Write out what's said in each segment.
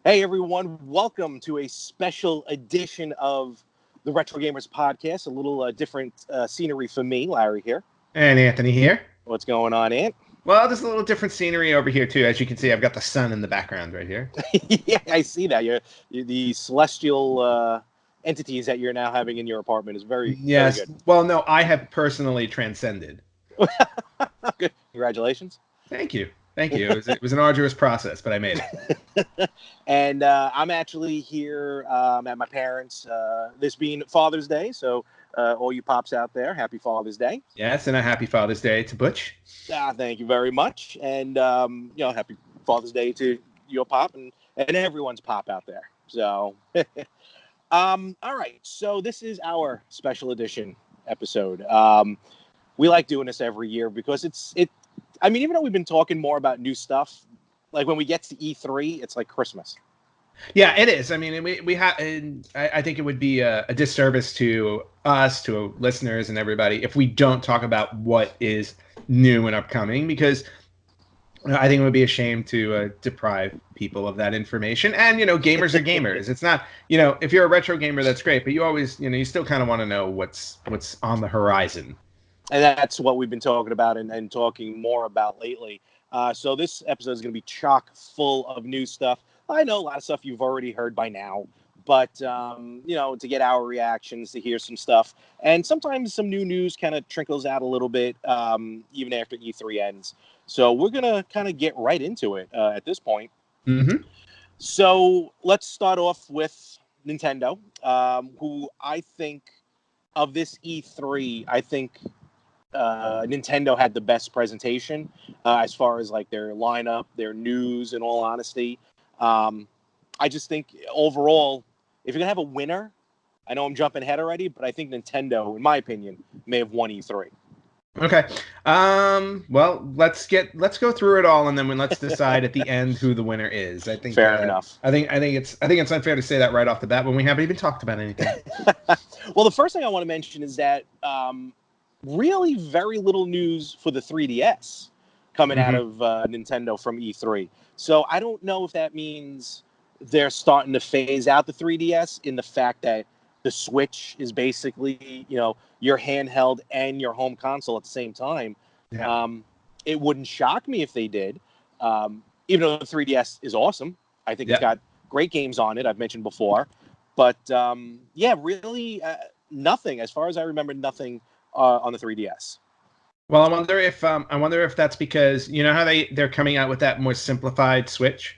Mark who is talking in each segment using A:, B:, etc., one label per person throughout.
A: Hey everyone, welcome to a special edition of the Retro Gamers Podcast. A little different scenery for me, Larry here.
B: And Anthony here.
A: What's going on, Ant?
B: Well, there's a little different scenery over here too. As you can see, I've got the sun in the background right here.
A: Yeah, I see that. You're the celestial entities that you're now having in your apartment is very
B: Yes.
A: very good.
B: Well, no, I have personally transcended.
A: Good. Congratulations.
B: Thank you. Thank you. It was an arduous process, but I made it.
A: And I'm actually here at my parents', this being Father's Day. So all you pops out there, happy Father's Day.
B: Yes, and a happy Father's Day to Butch.
A: Thank you very much. And, happy Father's Day to your pop and everyone's pop out there. So, all right. So this is our special edition episode. We like doing this every year because even though we've been talking more about new stuff, like when we get to E3, it's like Christmas.
B: Yeah, it is. I mean, we have. I think it would be a disservice to us, to listeners, and everybody if we don't talk about what is new and upcoming, because I think it would be a shame to deprive people of that information. And gamers are gamers. It's not if you're a retro gamer, that's great, but you always you still kind of want to know what's on the horizon.
A: And that's what we've been talking about and talking more about lately. So this episode is going to be chock full of new stuff. I know a lot of stuff you've already heard by now, but, to get our reactions, to hear some stuff. And sometimes some new news kind of trickles out a little bit, even after E3 ends. So we're going to kind of get right into it at this point.
B: Mm-hmm.
A: So let's start off with Nintendo, who I think of this E3, I think Nintendo had the best presentation as far as like their lineup, their news, in all honesty. I just think overall, if you're gonna have a winner, I know I'm jumping ahead already, but I think Nintendo, in my opinion, may have won E3.
B: Okay. Well, let's go through it all, and then let's decide at the end who the winner is. I think
A: fair enough.
B: I think it's unfair to say that right off the bat when we haven't even talked about anything.
A: Well, the first thing I want to mention is that really very little news for the 3DS coming out of Nintendo from E3. So I don't know if that means they're starting to phase out the 3DS in the fact that the Switch is basically, your handheld and your home console at the same time.
B: Yeah.
A: It wouldn't shock me if they did, even though the 3DS is awesome. I think It's got great games on it, I've mentioned before. But, really nothing. As far as I remember, nothing on the 3DS.
B: Well, I wonder if that's because how they're coming out with that more simplified Switch.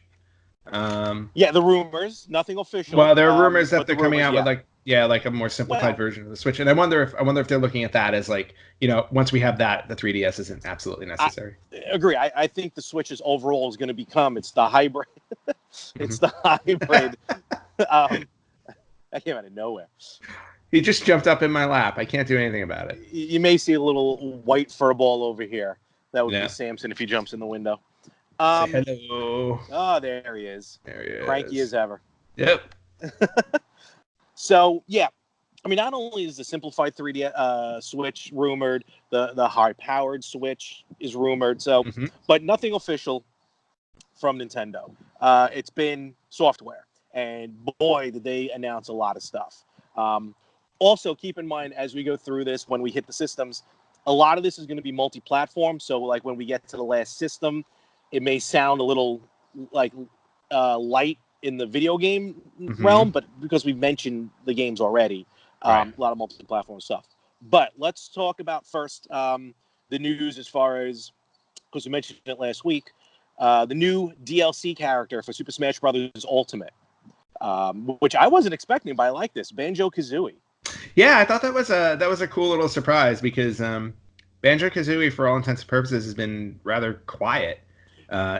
A: The rumors, nothing official.
B: Well, there are rumors that they're coming out with like a more simplified
A: Well,
B: version of the Switch, and I wonder if they're looking at that as like once we have that, the 3DS isn't absolutely necessary.
A: I agree. I think the Switch's overall is going to become it's the hybrid. It's the hybrid. That came out of nowhere.
B: He just jumped up in my lap. I can't do anything about it.
A: You may see a little white fur ball over here. That would be Samson if he jumps in the window.
B: Say hello.
A: Oh, there he is.
B: There he is.
A: Cranky as ever.
B: Yep.
A: So, not only is the simplified 3D Switch rumored, the high-powered Switch is rumored, but nothing official from Nintendo. It's been software, and boy, did they announce a lot of stuff. Also, keep in mind, as we go through this, when we hit the systems, a lot of this is going to be multi-platform. So, like, when we get to the last system, it may sound a little, like, light in the video game realm, but because we've mentioned the games already, a lot of multi-platform stuff. But let's talk about first the news as far as, because we mentioned it last week, the new DLC character for Super Smash Bros. Ultimate, which I wasn't expecting, but I like this, Banjo-Kazooie.
B: Yeah, I thought that was a cool little surprise because Banjo-Kazooie, for all intents and purposes, has been rather quiet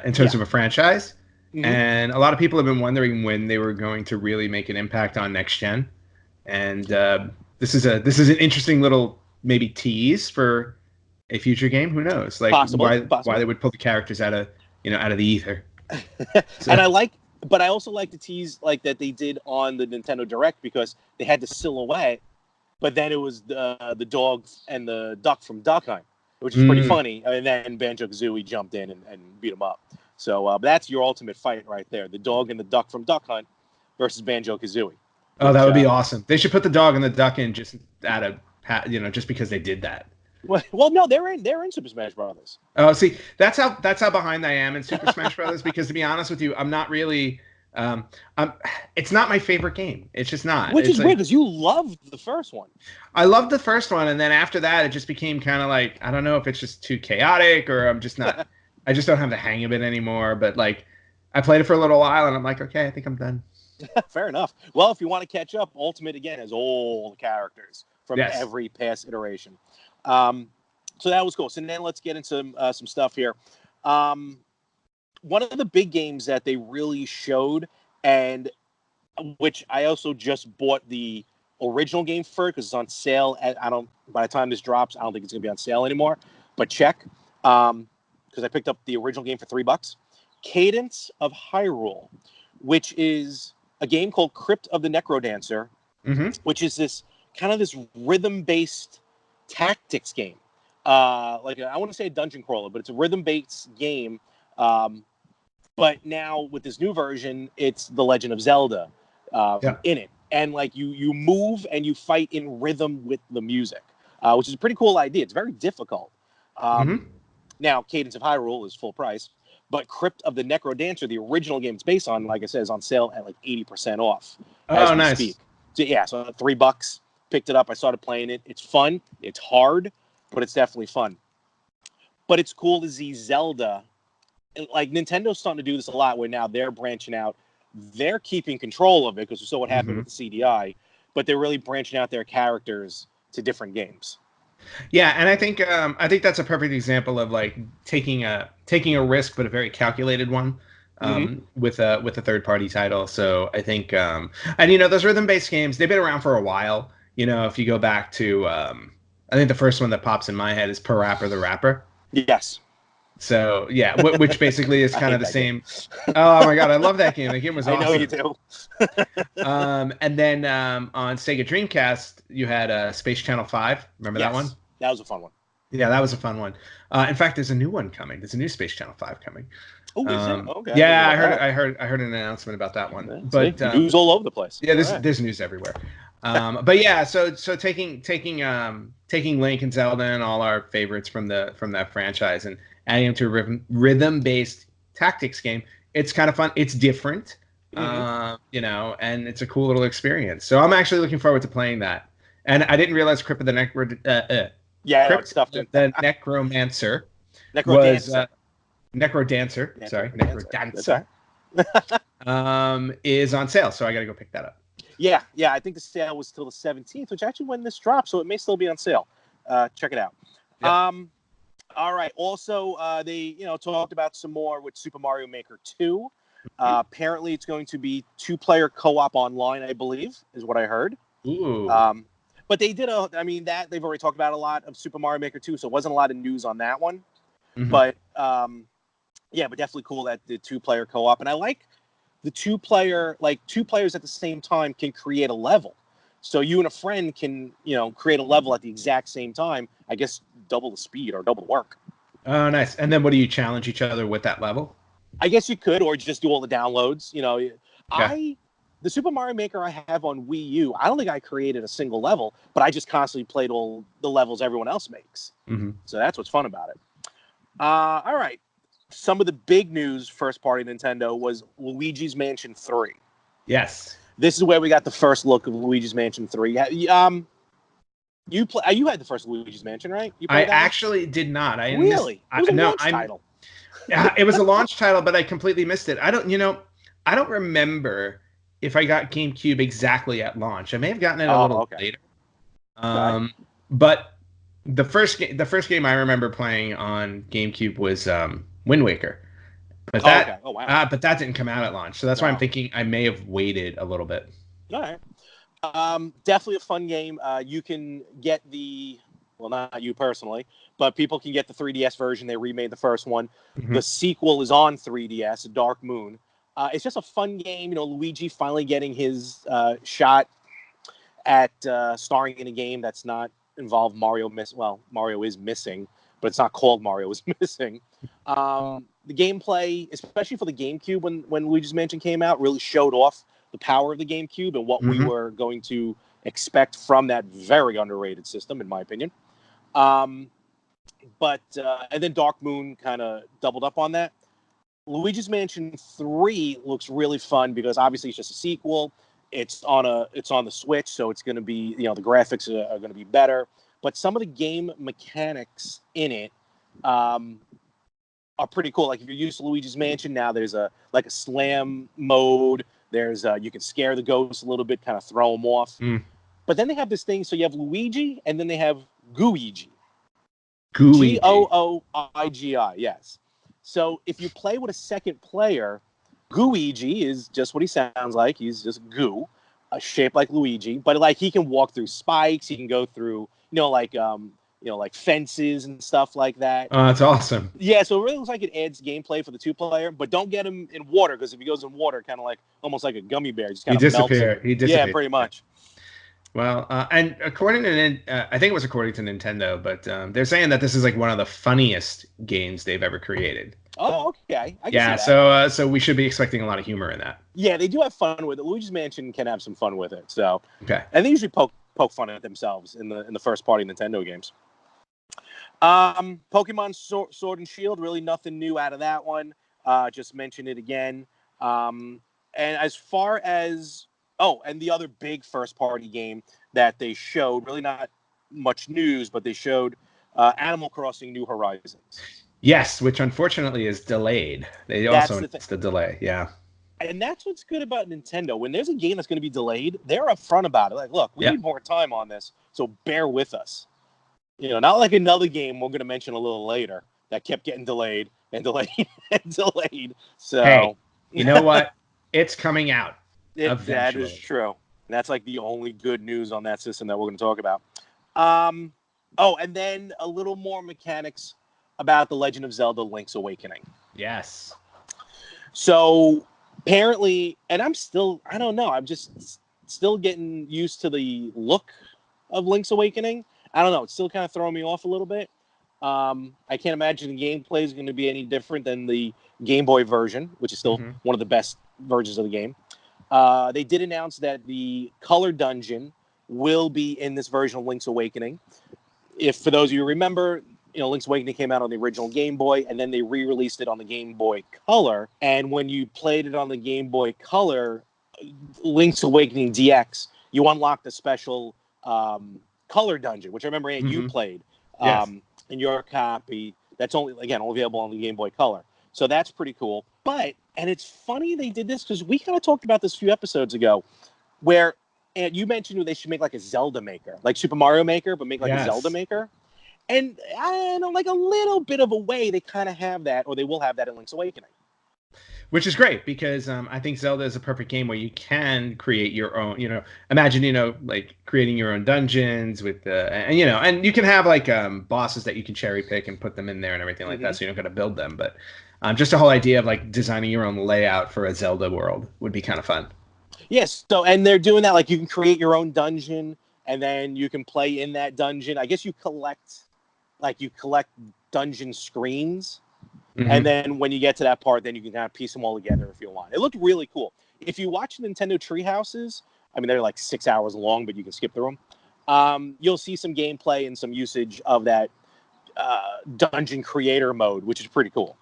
B: in terms of a franchise, and a lot of people have been wondering when they were going to really make an impact on next gen. And this is an interesting little maybe tease for a future game. Who knows? Like why they would pull the characters out of the ether.
A: So. And but I also like the tease like that they did on the Nintendo Direct because they had the silhouette, but then it was the dog and the duck from Duck Hunt, which is pretty funny. And then Banjo-Kazooie jumped in and beat him up. So that's your ultimate fight right there: the dog and the duck from Duck Hunt versus Banjo-Kazooie.
B: Oh, that would be awesome. They should put the dog and the duck in just just because they did that.
A: Well, no, they're in Super Smash Brothers.
B: Oh, see, that's how behind I am in Super Smash Brothers. Because to be honest with you, I'm not really. It's not my favorite game. It's just not.
A: Which is weird because you loved the first one.
B: I loved the first one, and then after that, it just became kind of like, I don't know if it's just too chaotic or I'm just not. I just don't have the hang of it anymore. But like, I played it for a little while, and I'm like, okay, I think I'm done.
A: Fair enough. Well, if you want to catch up, Ultimate again has all the characters from every past iteration. So that was cool. So then let's get into some stuff here. One of the big games that they really showed, and which I also just bought the original game for because it's on sale. By the time this drops, I don't think it's gonna be on sale anymore. But check, because I picked up the original game for $3. Cadence of Hyrule, which is a game called Crypt of the Necrodancer, which is this rhythm-based tactics game. I want to say a dungeon crawler, but it's a rhythm-based game. But now with this new version, it's The Legend of Zelda in it. And like you move and you fight in rhythm with the music, which is a pretty cool idea. It's very difficult. Now, Cadence of Hyrule is full price, but Crypt of the Necrodancer, the original game it's based on, like I said, is on sale at like 80% off.
B: Oh, nice.
A: Speak. So yeah, so $3, picked it up. I started playing it. It's fun. It's hard, but it's definitely fun. But it's cool to see Zelda. Like Nintendo's starting to do this a lot where now they're branching out. They're keeping control of it because we saw what happened with the CDI, but they're really branching out their characters to different games.
B: Yeah, and I think that's a perfect example of like taking a risk, but a very calculated one with a third party title. So I think and those rhythm based games, they've been around for a while. If you go back to I think the first one that pops in my head is Parappa the Rapper.
A: Yes.
B: So yeah, which basically is kind of the same. Oh my god, I love that game. The game was awesome.
A: I know you do.
B: And then on Sega Dreamcast, you had Space Channel 5. Remember that one?
A: That was a fun one.
B: Yeah, that was a fun one. In fact, there's a new one coming. There's a new Space Channel 5 coming.
A: Oh, is it? Okay.
B: Yeah, I heard an announcement about that one.
A: Yeah,
B: but
A: news all over the place.
B: Yeah, there's news everywhere. But yeah, so taking Link and Zelda and all our favorites from that franchise and adding them to a rhythm-based tactics game, it's kind of fun. It's different, and it's a cool little experience. So I'm actually looking forward to playing that. And I didn't realize Crypt of the Necrodancer was Necrodancer. Sorry, Necrodancer. Is on sale, so I got to go pick that up.
A: Yeah. I think the sale was till the 17th, which actually when this drops, so it may still be on sale. Check it out. Yep. All right. Also, they talked about some more with Super Mario Maker 2. Apparently, it's going to be 2-player co-op online, I believe, is what I heard.
B: Ooh.
A: But they did that they've already talked about a lot of Super Mario Maker 2, so it wasn't a lot of news on that one. But but definitely cool that the 2-player co-op, and I like the 2-player, like 2 players at the same time can create a level. So you and a friend can, create a level at the exact same time. I guess double the speed or double the work.
B: Oh, nice. And then what do you challenge each other with that level?
A: I guess you could, or just do all the downloads. The Super Mario Maker I have on Wii U, I don't think I created a single level, but I just constantly played all the levels everyone else makes. So that's what's fun about it. All right. Some of the big news, first party Nintendo, was Luigi's Mansion 3.
B: Yes.
A: This is where we got the first look of Luigi's Mansion 3. You had the first Luigi's Mansion, right?
B: I actually did not.
A: Really? It was a launch title.
B: Yeah, it was a launch title, but I completely missed it. I don't remember if I got GameCube exactly at launch. I may have gotten it a little later. But the first game I remember playing on GameCube was Wind Waker. But but that didn't come out at launch. So that's why I'm thinking I may have waited a little bit.
A: All right. Definitely a fun game. You can get not you personally, but people can get the 3DS version. They remade the first one. The sequel is on 3DS, Dark Moon. It's just a fun game. Luigi finally getting his shot at starring in a game that's not involved Mario. Mario is missing, but it's not called Mario was missing. The gameplay, especially for the GameCube, when Luigi's Mansion came out, really showed off the power of the GameCube and what we were going to expect from that very underrated system, in my opinion. And then Dark Moon kind of doubled up on that. Luigi's Mansion 3 looks really fun because obviously it's just a sequel. It's on the Switch, so it's going to be, the graphics are going to be better. But some of the game mechanics in it are pretty cool. Like if you're used to Luigi's Mansion, now there's a slam mode. There's you can scare the ghosts a little bit, kind of throw them off. But then they have this thing. So you have Luigi, and then they have Gooigi. Gooigi, yes. So if you play with a second player, Gooigi is just what he sounds like. He's just goo, shaped like Luigi, but like he can walk through spikes. He can go through, like fences and stuff like that.
B: Oh, that's awesome.
A: Yeah, so it really looks like it adds gameplay for the 2-player, but don't get him in water because if he goes in water, kind of like almost like a gummy bear, just kind of melts.
B: He disappears.
A: Yeah, pretty much.
B: Well, and according to I think it was according to Nintendo, but they're saying that this is like one of the funniest games they've ever created.
A: Oh, okay. I can see
B: that. So we should be expecting a lot of humor in that.
A: Yeah, they do have fun with it. Luigi's Mansion can have some fun with it. So
B: okay,
A: and they usually poke fun at themselves in the first party Nintendo games. Pokemon Sword and Shield, really nothing new out of that one. Just mention it again. And as far as and the other big first party game that they showed, really not much news, but they showed Animal Crossing New Horizons.
B: Yes, which unfortunately is delayed. They also announced the delay, yeah.
A: And that's what's good about Nintendo. When there's a game that's going to be delayed, they're upfront about it. Like, look, we need more time on this, so bear with us. Not like another game we're going to mention a little later that kept getting delayed and delayed and delayed. So,
B: hey, you know what? It's coming out.
A: That is true. And that's like the only good news on that system that we're going to talk about. And then a little more mechanics about The Legend of Zelda Link's Awakening.
B: Yes.
A: So apparently, and I don't know, I'm just still getting used to the look of Link's Awakening. I don't know, it's still kind of throwing me off a little bit. I can't imagine the gameplay is going to be any different than the Game Boy version, which is still one of the best versions of the game. They did announce that the Color Dungeon will be in this version of Link's Awakening. If, for those of you who remember, Link's Awakening came out on the original Game Boy, and then they re-released it on the Game Boy Color. And when you played it on the Game Boy Color, Link's Awakening DX, you unlocked a special Color Dungeon, which I remember you played in your copy. That's only available on the Game Boy Color. So that's pretty cool. And it's funny they did this because we kind of talked about this a few episodes ago, where and you mentioned they should make like a Zelda Maker, like Super Mario Maker, but make like a Zelda Maker. And I know, like a little bit of a way they kind of have that, or they will have that in Link's Awakening.
B: Which is great because I think Zelda is a perfect game where you can create your own, imagine, like creating your own dungeons with and you can have like bosses that you can cherry pick and put them in there and everything like that. So you don't got to build them. But just the whole idea of like designing your own layout for a Zelda world would be kind of fun.
A: Yes. So, and they're doing that. Like you can create your own dungeon and then you can play in that dungeon. I guess you collect dungeon screens. And then when you get to that part, then you can kind of piece them all together if you want. It looked really cool. If you watch Nintendo Treehouses, I mean, they're like 6 hours long, but you can skip through them. You'll see some gameplay and some usage of that dungeon creator mode, which is pretty cool.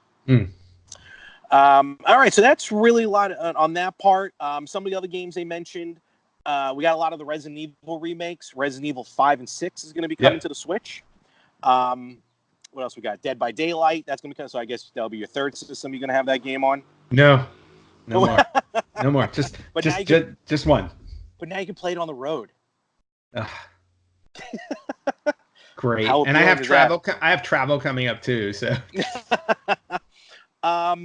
A: All right, so that's really a lot on that part. Some of the other games they mentioned, we got a lot of the Resident Evil remakes. Resident Evil 5 and 6 is going to be coming to the Switch. What else we got? Dead by Daylight. That's going to be so I guess that'll be your third system you're going to have that game on.
B: No more. No more. Just one.
A: But now you can play it on the road.
B: Great. And I have travel. I have travel coming up too. So.
A: All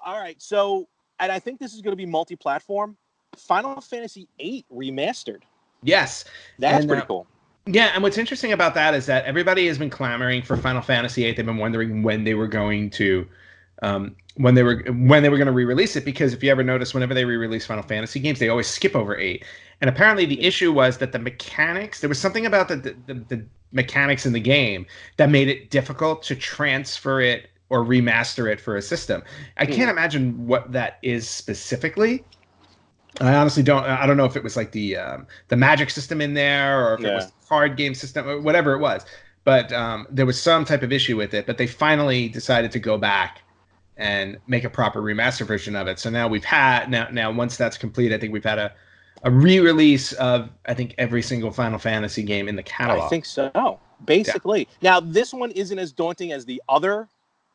A: right. So, and I think this is going to be multi-platform. Final Fantasy VIII remastered.
B: Yes,
A: that's pretty cool.
B: Yeah, and what's interesting about that is that everybody has been clamoring for Final Fantasy VIII. They've been wondering when they were going to when they were going to re-release it, because if you ever notice, whenever they re-release Final Fantasy games, they always skip over 8. And apparently the issue was that the mechanics, there was something about the mechanics in the game that made it difficult to transfer it or remaster it for a system. I can't imagine what that is specifically. I honestly don't. I don't know if it was like the magic system in there, or if it was the card game system, or whatever it was. But there was some type of issue with it. But they finally decided to go back and make a proper remaster version of it. So now we've had now once that's complete, I think we've had a re-release of, I think, every single Final Fantasy game in the catalog.
A: I think so. Basically, now this one isn't as daunting as the other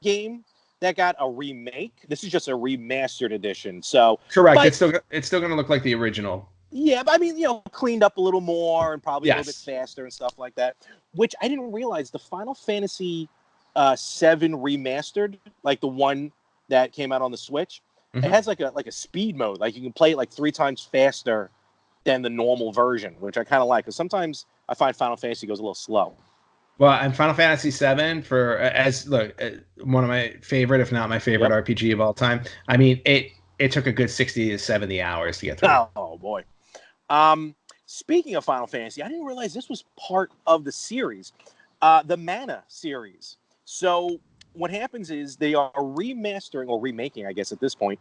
A: game that got a remake. This is just a remastered edition. So
B: correct. But it's still going to look like the original.
A: Yeah, but I mean, cleaned up a little more and probably a little bit faster and stuff like that. Which I didn't realize the Final Fantasy 7 remastered, like the one that came out on the Switch, it has like a speed mode. Like you can play it like 3 times faster than the normal version, which I kind of like. Because sometimes I find Final Fantasy goes a little slow.
B: Well, and Final Fantasy VII one of my favorite, if not my favorite RPG of all time. I mean, it took a good 60 to 70 hours to get through.
A: Oh boy. Speaking of Final Fantasy, I didn't realize this was part of the series, the Mana series. So what happens is they are remastering or remaking, I guess at this point.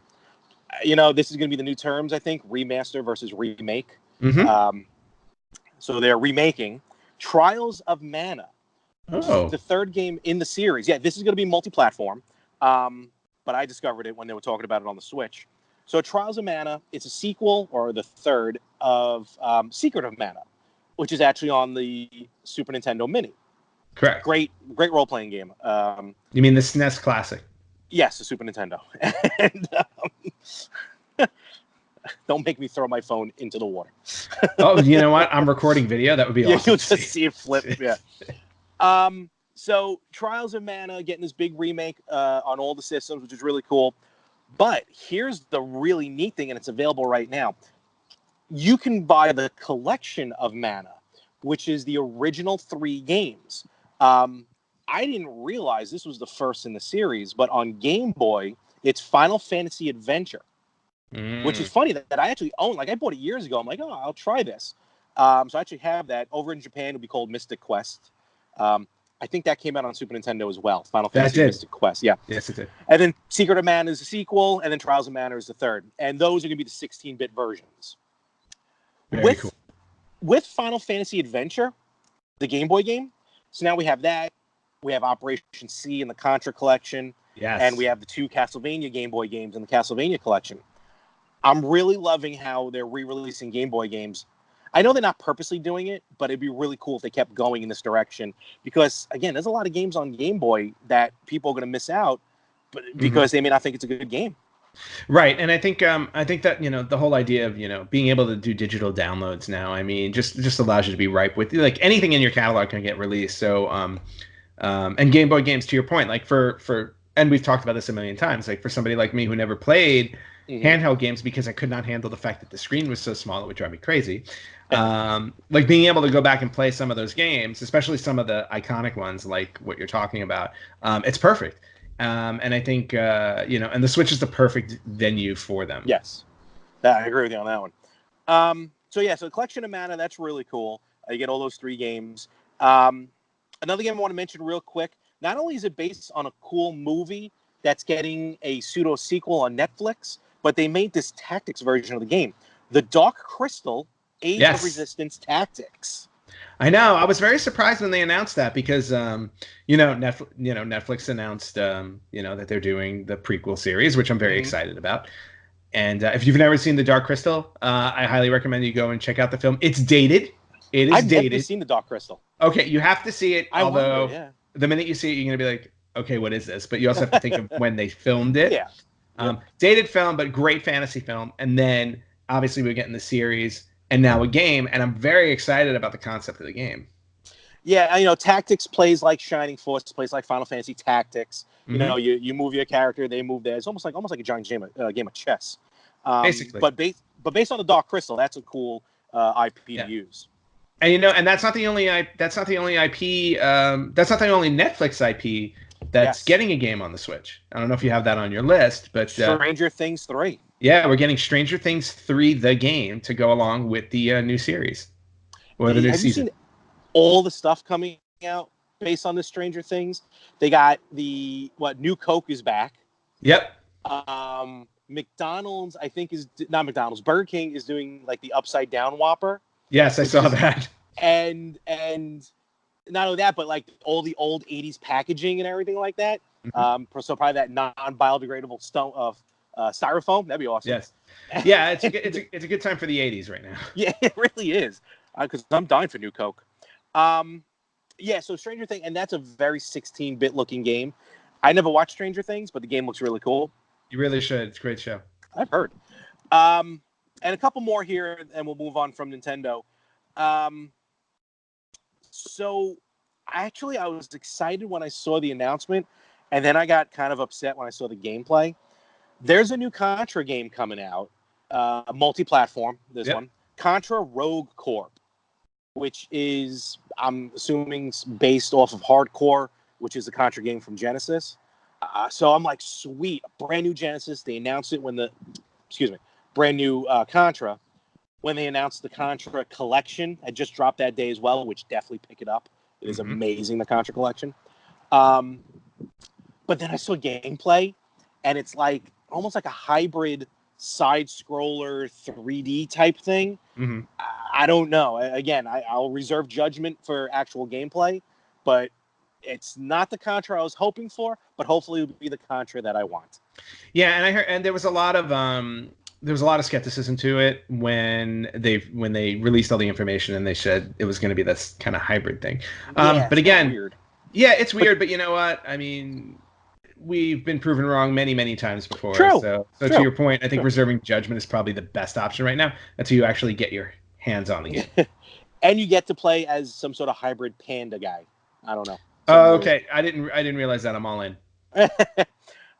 A: This is going to be the new terms, I think, remaster versus remake. So they're remaking Trials of Mana.
B: Oh.
A: The third game in the series. Yeah, this is going to be multi-platform. But I discovered it when they were talking about it on the Switch. So Trials of Mana, it's a sequel, or the third, of Secret of Mana, which is actually on the Super Nintendo Mini.
B: Correct.
A: Great role-playing game.
B: You mean the SNES Classic?
A: Yes, the Super Nintendo. And don't make me throw my phone into the water.
B: Oh, you know what? I'm recording video. That would be awesome.
A: You'll just see it flip. Yeah. So Trials of Mana getting this big remake on all the systems, which is really cool. But here's the really neat thing, and it's available right now. You can buy the collection of Mana, which is the original 3 games. I didn't realize this was the first in the series, but on Game Boy, it's Final Fantasy Adventure, which is funny that I actually own. Like, I bought it years ago. I'm like, oh, I'll try this. So I actually have that. Over in Japan, it would be called Mystic Quest. I think that came out on Super Nintendo as well. Final Fantasy Mystic Quest, yeah.
B: Yes, it did.
A: And then Secret of Mana is the sequel, and then Trials of Mana is the third. And those are going to be the 16-bit versions.
B: Very cool.
A: With Final Fantasy Adventure, the Game Boy game, so now we have that. We have Operation C in the Contra collection.
B: Yes.
A: And we have the 2 Castlevania Game Boy games in the Castlevania collection. I'm really loving how they're re-releasing Game Boy games. I know they're not purposely doing it, but it'd be really cool if they kept going in this direction. Because, again, there's a lot of games on Game Boy that people are going to miss out because they may not think it's a good game.
B: Right, and I think that the whole idea of being able to do digital downloads now, I mean, just allows you to be ripe with, like, anything in your catalog can get released. So and Game Boy games, to your point, like for and we've talked about this a million times, like for somebody like me who never played handheld games because I could not handle the fact that the screen was so small, it would drive me crazy. Like being able to go back and play some of those games, especially some of the iconic ones like what you're talking about, it's perfect. And I think, and the Switch is the perfect venue for them.
A: Yes. I agree with you on that one. So the collection of Mana, that's really cool. You get all those 3 games. Another game I want to mention real quick, not only is it based on a cool movie that's getting a pseudo sequel on Netflix, but they made this tactics version of the game. The Dark Crystal Age of Resistance Tactics.
B: I know. I was very surprised when they announced that because, Netflix announced, that they're doing the prequel series, which I'm very excited about. And if you've never seen The Dark Crystal, I highly recommend you go and check out the film. It's dated. It is
A: I've
B: dated.
A: never seen The Dark Crystal.
B: Okay, you have to see it. The minute you see it, you're going to be like, okay, what is this? But you also have to think of when they filmed it.
A: Yeah.
B: Dated film, but great fantasy film. And then, obviously, we're getting the series. And now a game, and I'm very excited about the concept of the game.
A: Yeah, Tactics plays like Shining Force, plays like Final Fantasy Tactics. You move your character, they move theirs. Almost like a giant game of chess.
B: Basically.
A: But based on the Dark Crystal, that's a cool IP to use.
B: And and that's not the only IP. That's not the only Netflix IP that's getting a game on the Switch. I don't know if you have that on your list, but
A: Stranger Things 3.
B: Yeah, we're getting Stranger Things 3, the game, to go along with the new series or the new
A: Have
B: season.
A: You seen all the stuff coming out based on the Stranger Things? They got new Coke is back.
B: Yep.
A: McDonald's, I think, is not McDonald's. Burger King is doing like the upside down Whopper.
B: Yes, I saw that.
A: And not only that, but like all the old '80s packaging and everything like that. Mm-hmm. So probably that non-biodegradable styrofoam. That'd be awesome.
B: Yes. Yeah, it's a good time for the '80s right now.
A: Yeah, it really is. Because I'm dying for new Coke. Yeah, so Stranger Things, and that's a very 16-bit looking game. I never watched Stranger Things, but the game looks really cool.
B: You really should. It's a great show.
A: I've heard. And a couple more here, and we'll move on from Nintendo. So, I was excited when I saw the announcement, and then I got kind of upset when I saw the gameplay. There's a new Contra game coming out, multi-platform, this one. Contra Rogue Corp, which is, I'm assuming, based off of Hardcore, which is the Contra game from Genesis. So I'm like, sweet, brand new Genesis. They announced it brand new Contra. When they announced the Contra collection, I just dropped that day as well, which definitely pick it up. It is amazing, the Contra collection. But then I saw gameplay, and it's like almost like a hybrid side-scroller 3D type thing.
B: Mm-hmm.
A: I don't know. Again, I'll reserve judgment for actual gameplay, but it's not the Contra I was hoping for, but hopefully it'll be the Contra that I want.
B: Yeah, and I heard, and there was a lot of skepticism to it when they released all the information and they said it was going to be this kind of hybrid thing. But again,
A: weird.
B: Yeah, it's weird, but you know what? I mean, we've been proven wrong many, many times before.
A: True.
B: So to your point, I think reserving judgment is probably the best option right now until you actually get your hands on the game.
A: And you get to play as some sort of hybrid panda guy. I don't know.
B: Oh, okay. I didn't realize that. I'm all in.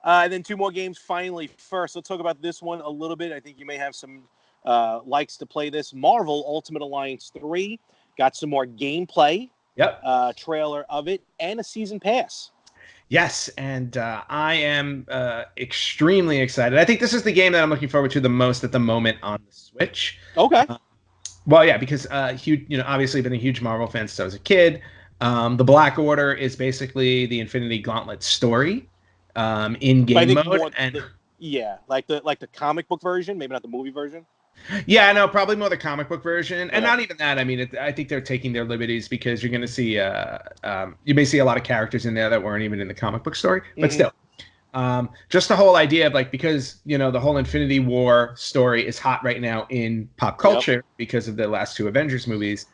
A: And then two more games. Finally, first, let's talk about this one a little bit. I think you may have some likes to play this. Marvel Ultimate Alliance 3 got some more gameplay.
B: Yep.
A: Trailer of it and a season pass.
B: Yes, and I am extremely excited. I think this is the game that I'm looking forward to the most at the moment on the Switch.
A: Okay.
B: Well, yeah, because obviously been a huge Marvel fan since I was a kid. The Black Order is basically the Infinity Gauntlet story in game mode,
A: like the comic book version, maybe not the movie version.
B: Yeah, no, probably more the comic book version, and not even that. I mean, I think they're taking their liberties because you're going to see, you may see a lot of characters in there that weren't even in the comic book story, but still, just the whole idea of because the whole Infinity War story is hot right now in pop culture because of the last two Avengers movies,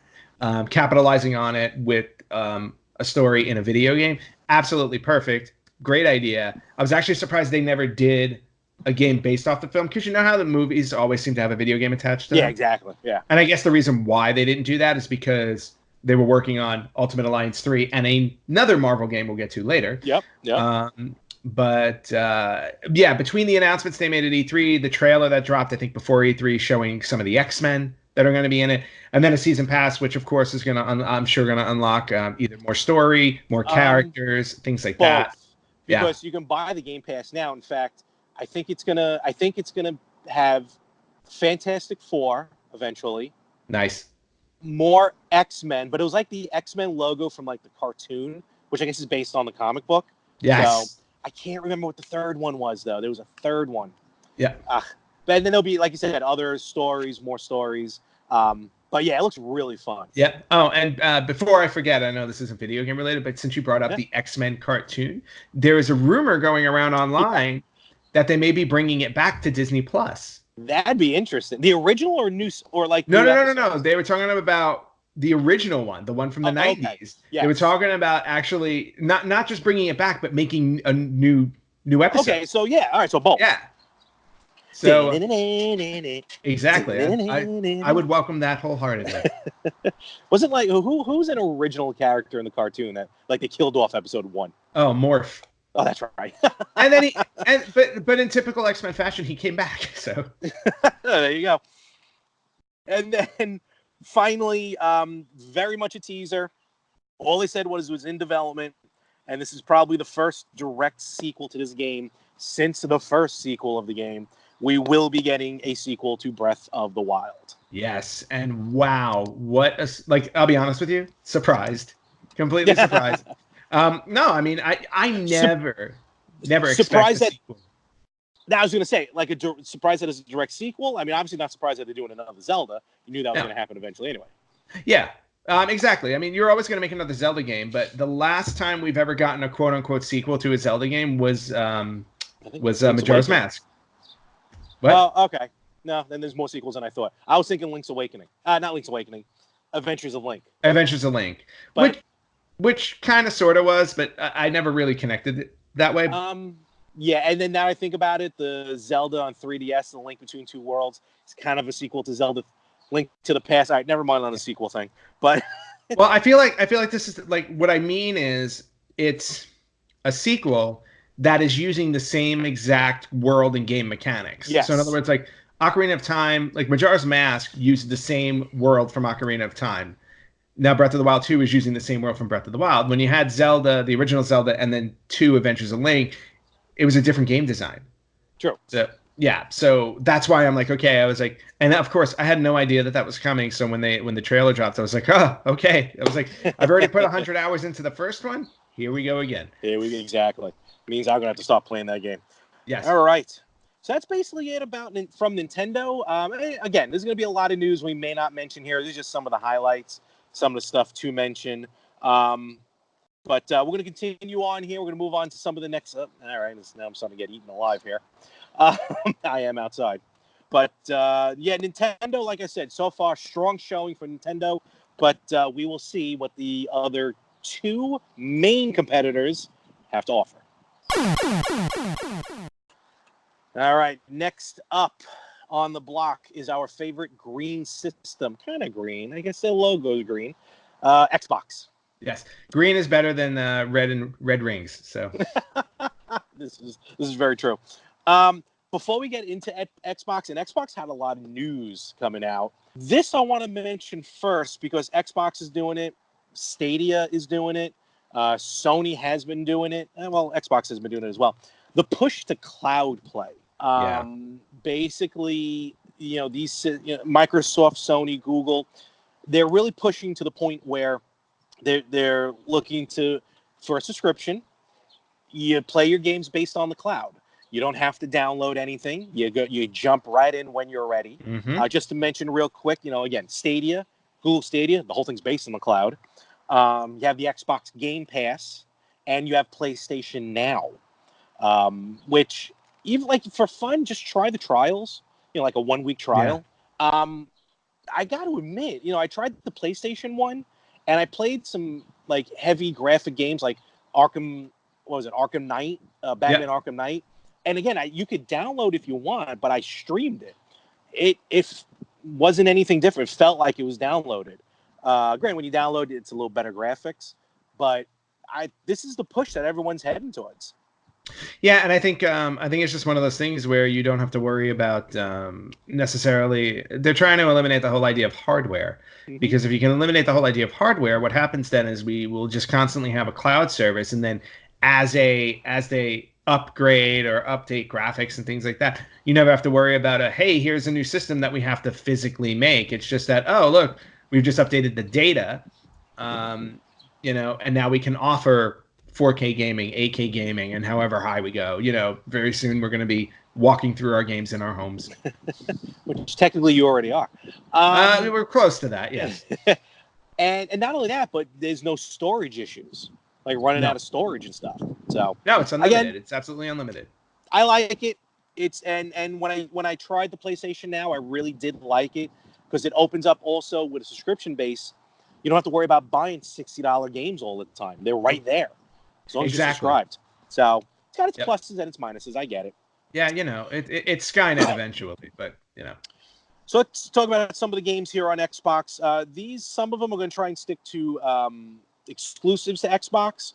B: capitalizing on it with a story in a video game, absolutely perfect, great idea. I was actually surprised they never did a game based off the film, because you know how the movies always seem to have a video game attached to them?
A: Yeah, exactly. Yeah. And
B: I guess the reason why they didn't do that is because they were working on Ultimate Alliance 3 and another Marvel game we'll get to later.
A: Yep.
B: But between the announcements they made at E3, the trailer that dropped, I think, before E3 showing some of the X-Men that are going to be in it, and then a season pass, which of course is going to, I'm sure, going to unlock either more story, more characters, things like that.
A: Because you can buy the Game Pass now. In fact, I think it's gonna have Fantastic Four eventually.
B: Nice.
A: More X-Men, but it was like the X-Men logo from like the cartoon, which I guess is based on the comic book.
B: Yes.
A: So I can't remember what the third one was though. There was a third one.
B: Yeah.
A: But then there'll be, like you said, other stories, more stories. But yeah, it looks really fun.
B: Yeah. Oh, and before I forget, I know this isn't video game related, but since you brought up the X-Men cartoon, there is a rumor going around online that they may be bringing it back to Disney Plus.
A: That'd be interesting. The original or new, or like
B: no. They were talking about the original one, the one from the 90s. Okay. Yes. They were talking about actually not just bringing it back, but making a new episode.
A: Okay, so all right, so both.
B: Yeah. So exactly, I would welcome that wholeheartedly.
A: Wasn't like who's an original character in the cartoon that like they killed off episode 1?
B: Oh, Morph.
A: Oh, that's right.
B: And then but in typical X-Men fashion, he came back. So
A: there you go. And then finally, very much a teaser. All they said was it was in development. and this is probably the first direct sequel to this game since the first sequel of the game. We will be getting a sequel to Breath of the Wild.
B: Yes, and wow, what a like! I'll be honest with you, surprised, completely surprised. No, I mean, I never expect a sequel.
A: Now, I was going to say, like, surprised that it's a direct sequel. I mean, obviously not surprised that they're doing another Zelda. You knew that was going to happen eventually anyway.
B: Yeah, exactly. I mean, you're always going to make another Zelda game, but the last time we've ever gotten a quote-unquote sequel to a Zelda game was Majora's Mask.
A: What? Oh, okay. No, then there's more sequels than I thought. I was thinking Link's Awakening. Not Link's Awakening. Adventures of Link.
B: Adventures of Link. But, which kind of sort of was, but I never really connected it that way.
A: Yeah, and then now I think about it, the Zelda on 3DS, The Link Between Two Worlds, is kind of a sequel to Zelda Link to the Past. All right, never mind on the sequel thing. But
B: well, I feel like this is like what I mean is it's a sequel that is using the same exact world and game mechanics.
A: Yes.
B: So in other words, like Ocarina of Time, like Majora's Mask used the same world from Ocarina of Time. Now Breath of the Wild 2 is using the same world from Breath of the Wild. When you had Zelda, the original Zelda, and then 2 Adventures of Link, it was a different game design.
A: True.
B: So, yeah. So that's why I'm like, okay. I was like, and of course, I had no idea that was coming. So when the trailer dropped, I was like, oh, okay. I was like, I've already put 100 hours into the first one. Here we go again.
A: Exactly. Means I'm gonna have to stop playing that game.
B: Yes.
A: All right. So that's basically it from Nintendo. Again, there's gonna be a lot of news we may not mention here. These are just some of the highlights, some of the stuff to mention. But we're going to continue on here. We're going to move on to some of the next. All right, now I'm starting to get eaten alive here. I am outside. But, yeah, Nintendo, like I said, so far, strong showing for Nintendo. But we will see what the other 2 main competitors have to offer. All right, next up on the block is our favorite green system. Kind of green. I guess their logo is green. Xbox.
B: Yes, green is better than red rings. So
A: this is very true. Before we get into Xbox, and Xbox had a lot of news coming out. This I want to mention first because Xbox is doing it, Stadia is doing it, Sony has been doing it, and well, Xbox has been doing it as well. The push to cloud play. Basically, Microsoft, Sony, Google, they're really pushing to the point where they're looking for a subscription. You play your games based on the cloud. You don't have to download anything. You jump right in when you're ready.
B: Mm-hmm.
A: Just to mention real quick, again, Stadia, Google Stadia, the whole thing's based on the cloud. You have the Xbox Game Pass, and you have PlayStation Now, which even like for fun, just try the trials. Like a 1-week trial. Yeah. I got to admit, I tried the PlayStation one. And I played some like heavy graphic games like Arkham Knight, Batman Arkham Knight. And again, you could download if you want, but I streamed it. It wasn't anything different. It felt like it was downloaded. Granted, when you download it, it's a little better graphics. But this is the push that everyone's heading towards.
B: Yeah, and I think it's just one of those things where you don't have to worry about necessarily. They're trying to eliminate the whole idea of hardware, because if you can eliminate the whole idea of hardware, what happens then is we will just constantly have a cloud service, and then as they upgrade or update graphics and things like that, you never have to worry about hey, here's a new system that we have to physically make. It's just that, oh look, we've just updated the data, and now we can offer 4K gaming, 8K gaming, and however high we go. Very soon we're going to be walking through our games in our homes.
A: Which technically you already are.
B: We're close to that, yes.
A: and not only that, but there's no storage issues, like running out of storage and stuff. So
B: no, it's unlimited. Again, it's absolutely unlimited.
A: I like it. It's and when I tried the PlayStation Now, I really did like it because it opens up also with a subscription base. You don't have to worry about buying $60 games all the time. They're right there. As long as you're subscribed. So it's got its pluses and its minuses. I get it.
B: Yeah, it's Skynet eventually, but
A: So let's talk about some of the games here on Xbox. Some of them are going to try and stick to exclusives to Xbox,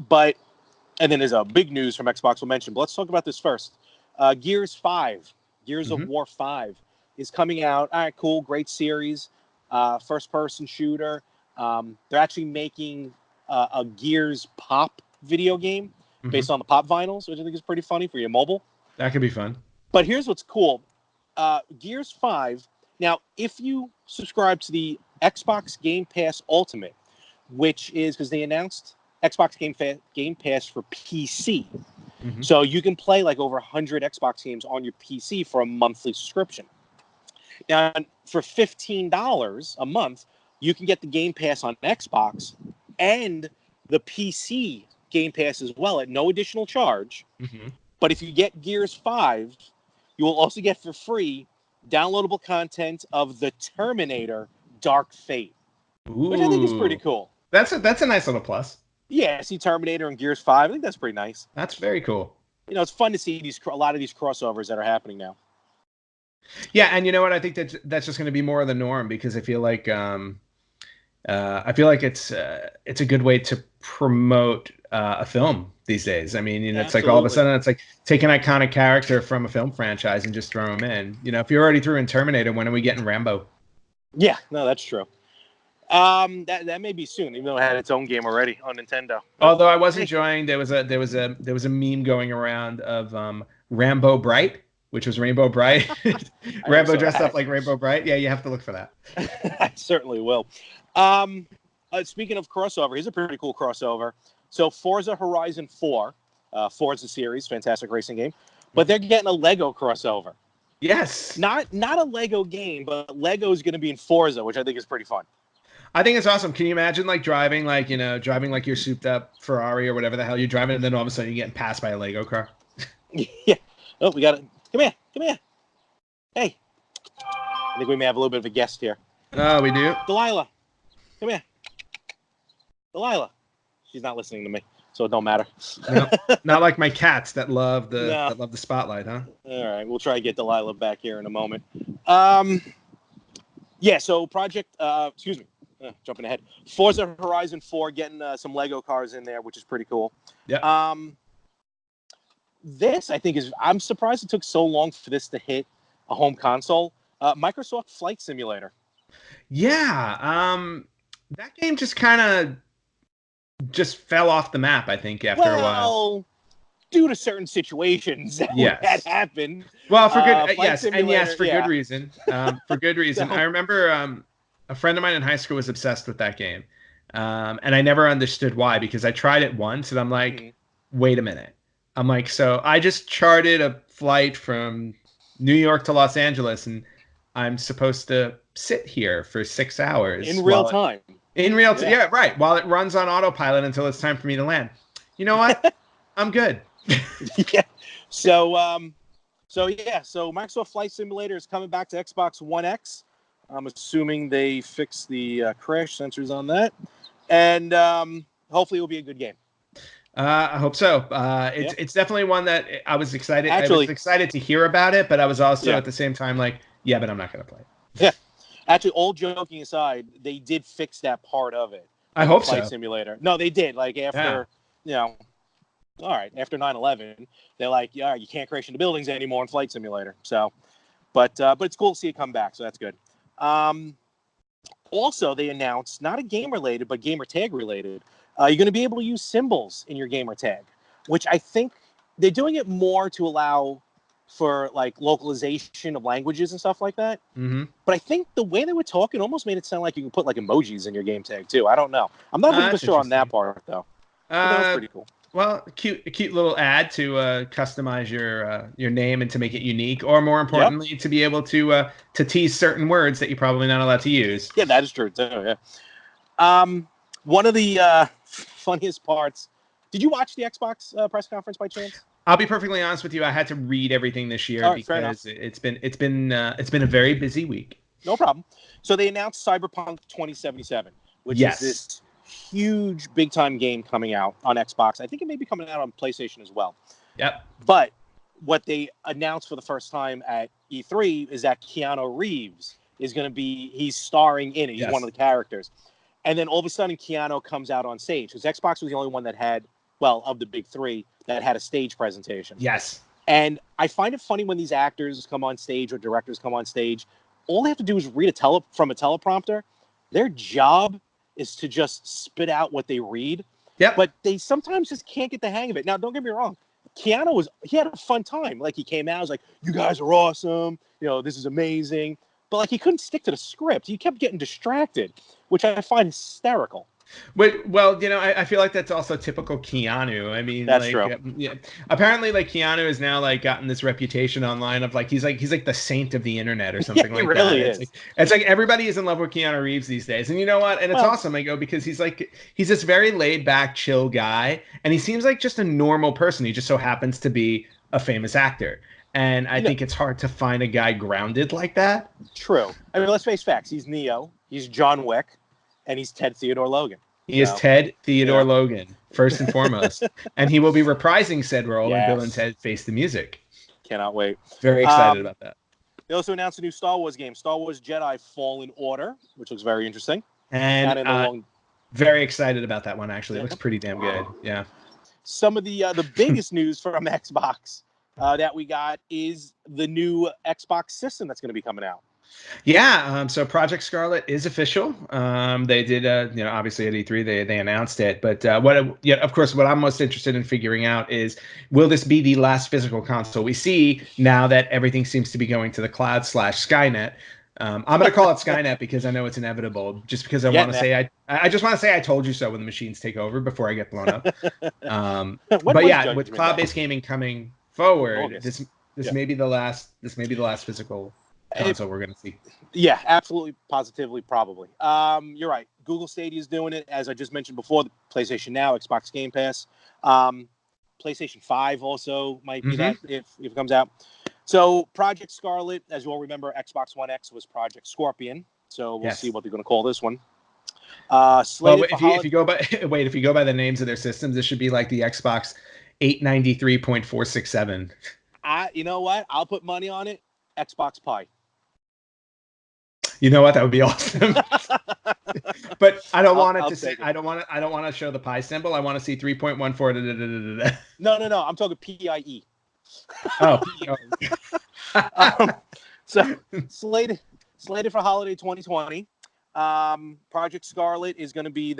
A: and then there's a big news from Xbox we'll mention. But let's talk about this first. Gears of War 5 is coming out. All right, cool, great series, first-person shooter. They're actually making a Gears Pop video game based on the Pop vinyls, which I think is pretty funny for your mobile.
B: That could be fun.
A: But here's what's cool. Gears 5, now, if you subscribe to the Xbox Game Pass Ultimate, which is because they announced Xbox Game Pass for PC. So you can play like over 100 Xbox games on your PC for a monthly subscription. Now, for $15 a month, you can get the Game Pass on Xbox and the PC Game Pass as well at no additional charge. But if you get Gears 5, you will also get for free downloadable content of The Terminator Dark Fate, which I think is pretty cool.
B: That's a nice little plus.
A: Yeah, see Terminator and Gears 5. I think that's pretty nice.
B: That's very cool.
A: You know, it's fun to see a lot of these crossovers that are happening now.
B: Yeah, and you know what? I think that's just going to be more of the norm because I feel like it's a good way to promote a film these days. I mean, you know, it's like all of a sudden it's like take an iconic character from a film franchise and just throw him in. You know, if you already threw in Terminator, when are we getting Rambo? Yeah,
A: no, that's true. That may be soon, even though it had its own game already on Nintendo.
B: Although I was enjoying, there was a meme going around of Rambo Bright, which was Rainbow Bright. Rambo dressed up like Rainbow Bright. Yeah, you have to look for that.
A: I certainly will. Speaking of crossover, here's a pretty cool crossover. So Forza Horizon 4, Forza series, fantastic racing game, but they're getting a Lego crossover.
B: Yes.
A: Not a Lego game, but Lego is going to be in Forza, which I think is pretty fun.
B: I think it's awesome. Can you imagine driving like your souped up Ferrari or whatever the hell you're driving, and then all of a sudden you're getting passed by a Lego car?
A: Yeah. Oh, we got it. Come here. Hey. I think we may have a little bit of a guest here.
B: Oh, we do?
A: Delilah. Come here. Delilah. She's not listening to me, so it don't matter.
B: No, not like my cats that love the spotlight, huh?
A: All right, we'll try to get Delilah back here in a moment. Yeah, so jumping ahead. Forza Horizon 4 getting some Lego cars in there, which is pretty cool.
B: Yeah.
A: This, I think, I'm surprised it took so long for this to hit a home console. Microsoft Flight Simulator.
B: Yeah. That game just kind of fell off the map, I think, after a while.
A: Due to certain situations that happened.
B: Well, for good, for good reason. For good reason. So, I remember a friend of mine in high school was obsessed with that game, and I never understood why, because I tried it once, and I'm like, wait a minute. I'm like, so I just charted a flight from New York to Los Angeles, and I'm supposed to sit here for 6 hours.
A: In real time.
B: Yeah, right. While it runs on autopilot until it's time for me to land. You know what? I'm good.
A: Yeah. So Microsoft Flight Simulator is coming back to Xbox One X. I'm assuming they fixed the crash sensors on that. And hopefully it will be a good game.
B: I hope so. It's definitely one that I was excited. I was excited to hear about it, but I was also at the same time like, yeah, but I'm not going to play it.
A: Yeah. Actually, all joking aside, they did fix that part of it.
B: I hope so.
A: Flight Simulator. No, they did. Like after, all right, after 9/11, they're like, yeah, you can't crash into buildings anymore in Flight Simulator. So, but it's cool to see it come back. So that's good. Also, they announced, not a game related, but gamer tag related. You're going to be able to use symbols in your gamer tag, which I think they're doing it more to allow for like localization of languages and stuff like that.
B: Mm-hmm.
A: But I think the way they were talking almost made it sound like you can put like emojis in your game tag too. I don't know. I'm not really sure on that part though. That was pretty cool.
B: Well, a cute little ad to customize your name and to make it unique, or more importantly, to be able to tease certain words that you're probably not allowed to use.
A: Yeah, that is true too. Yeah. One of the funniest parts. Did you watch the Xbox press conference by chance?
B: I'll be perfectly honest with you. I had to read everything this year because it's been a very busy week.
A: No problem. So they announced Cyberpunk 2077, which is this huge big time game coming out on Xbox. I think it may be coming out on PlayStation as well.
B: Yep.
A: But what they announced for the first time at E3 is that Keanu Reeves is going to he's starring in it. He's one of the characters. And then all of a sudden Keanu comes out on stage, because Xbox was the only one that had, of the big three, that had a stage presentation.
B: Yes.
A: And I find it funny when these actors come on stage or directors come on stage, all they have to do is read from a teleprompter. Their job is to just spit out what they read.
B: Yep.
A: But they sometimes just can't get the hang of it. Now, don't get me wrong. Keanu he had a fun time. Like, he came out, was like, you guys are awesome. This is amazing. But, like, he couldn't stick to the script. He kept getting distracted, which I find hysterical.
B: Well, I feel like that's also typical Keanu. I mean,
A: that's
B: like,
A: true.
B: Yeah. Apparently, like, Keanu has now like gotten this reputation online of like he's like the saint of the internet or something like
A: really
B: that.
A: Is.
B: It's like everybody is in love with Keanu Reeves these days, and you know what? And it's awesome. I go because he's this very laid back, chill guy, and he seems like just a normal person. He just so happens to be a famous actor. And I think it's hard to find a guy grounded like that.
A: True. I mean, let's face facts. He's Neo. He's John Wick. And he's Ted Theodore Logan.
B: He is Ted Theodore Logan, first and foremost. And he will be reprising said role when Bill and Ted Face the Music.
A: Cannot wait.
B: Very excited about that.
A: They also announced a new Star Wars game, Star Wars Jedi Fallen Order, which looks very interesting.
B: And very excited about that one, actually. It looks pretty damn good. Yeah.
A: Some of the biggest news from Xbox that we got is the new Xbox system that's going to be coming out.
B: Yeah, so Project Scarlet is official. They did, obviously at E3 they announced it. But of course, what I'm most interested in figuring out is, will this be the last physical console we see now that everything seems to be going to the cloud / Skynet? I'm going to call it Skynet because I know it's inevitable. Just because I want to say I just want to say I told you so when the machines take over before I get blown up. But yeah, with cloud-based gaming coming forward, this may be the last physical console we're going to see.
A: Yeah, absolutely, positively, probably. You're right. Google Stadia is doing it, as I just mentioned before. The PlayStation Now, Xbox Game Pass, PlayStation 5 also might be that if it comes out. So Project Scarlet, as you all remember, Xbox One X was Project Scorpion. So we'll see what they're going to call this one.
B: If you go by the names of their systems, this should be like the Xbox 893.467. You
A: know what? I'll put money on it. Xbox Pi.
B: You know what? That would be awesome. But I don't want it to say. I don't want to show the pi symbol. I want to see 3.14.
A: No. I'm talking PIE.
B: Oh.
A: So slated for holiday 2020. Project Scarlet is going to be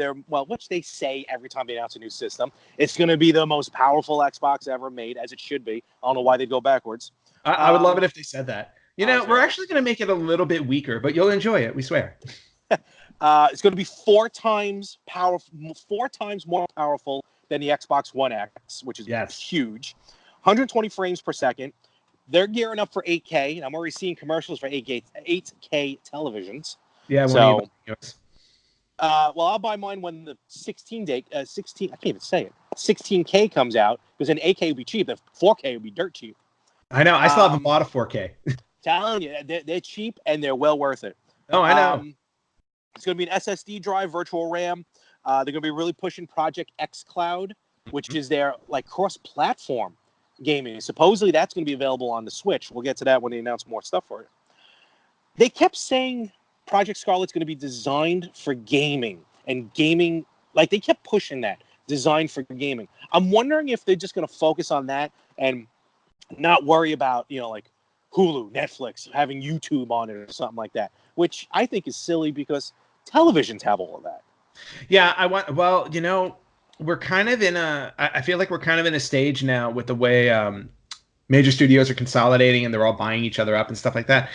A: which they say every time they announce a new system. It's going to be the most powerful Xbox ever made, as it should be. I don't know why they go backwards.
B: I would love it if they said that. We're actually going to make it a little bit weaker, but you'll enjoy it. We swear.
A: It's going to be 4 times more powerful than the Xbox One X, which is huge. 120 frames per second. They're gearing up for 8K, and I'm already seeing commercials for 8K televisions.
B: Yeah.
A: So, I'll buy mine when the 16K comes out, because then 8K will be cheap. The 4K will be dirt cheap.
B: I know. I still haven't bought a 4K.
A: Telling you, they're cheap and they're well worth it.
B: Oh, I know.
A: It's going to be an SSD drive, virtual RAM. They're going to be really pushing Project xCloud, which is their cross-platform gaming. Supposedly, that's going to be available on the Switch. We'll get to that when they announce more stuff for it. They kept saying Project Scarlet's going to be designed for gaming, and gaming, they kept pushing that, designed for gaming. I'm wondering if they're just going to focus on that and not worry about, Hulu, Netflix, having YouTube on it or something like that, which I think is silly because televisions have all of that.
B: Yeah, we're kind of I feel like we're kind of in a stage now with the way major studios are consolidating and they're all buying each other up and stuff like that.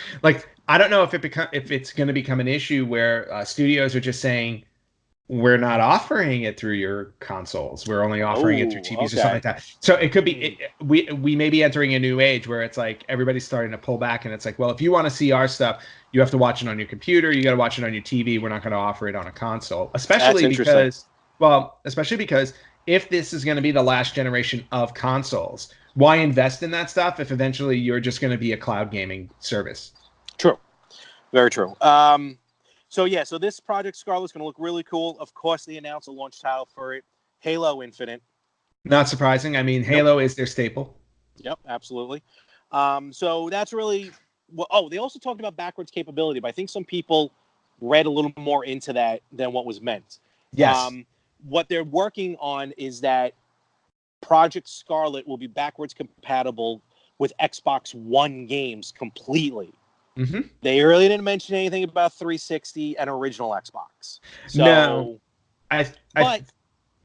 B: I don't know if it's going to become an issue where studios are just saying, we're not offering it through your consoles. We're only offering it through TVs or something like that. So it could be we may be entering a new age where it's like everybody's starting to pull back, and it's like, well, if you want to see our stuff, you have to watch it on your computer. You got to watch it on your TV. We're not going to offer it on a console, especially because if this is going to be the last generation of consoles, why invest in that stuff if eventually you're just going to be a cloud gaming service?
A: True, very true. So this Project Scarlet's going to look really cool. Of course, they announced a launch title for it, Halo Infinite.
B: Not surprising. I mean, Halo is their staple.
A: Yep, absolutely. So that's really they also talked about backwards capability, but I think some people read a little more into that than what was meant.
B: Yes.
A: What they're working on is that Project Scarlet will be backwards compatible with Xbox One games completely.
B: Mm-hmm.
A: They really didn't mention anything about 360 and original Xbox. So,
B: no,
A: but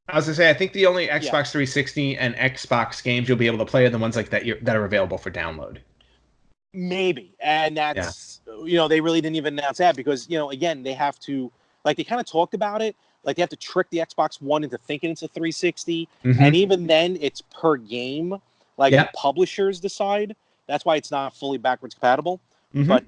B: I was gonna say I think the only
A: yeah,
B: Xbox 360 and Xbox games you'll be able to play are the ones like that that are available for download.
A: maybe, and that's they really didn't even announce that because again they have to they kind of talked about it. Like they have to trick the Xbox One into thinking it's a 360, and even then it's per game. Like the publishers decide. That's why it's not fully backwards compatible. But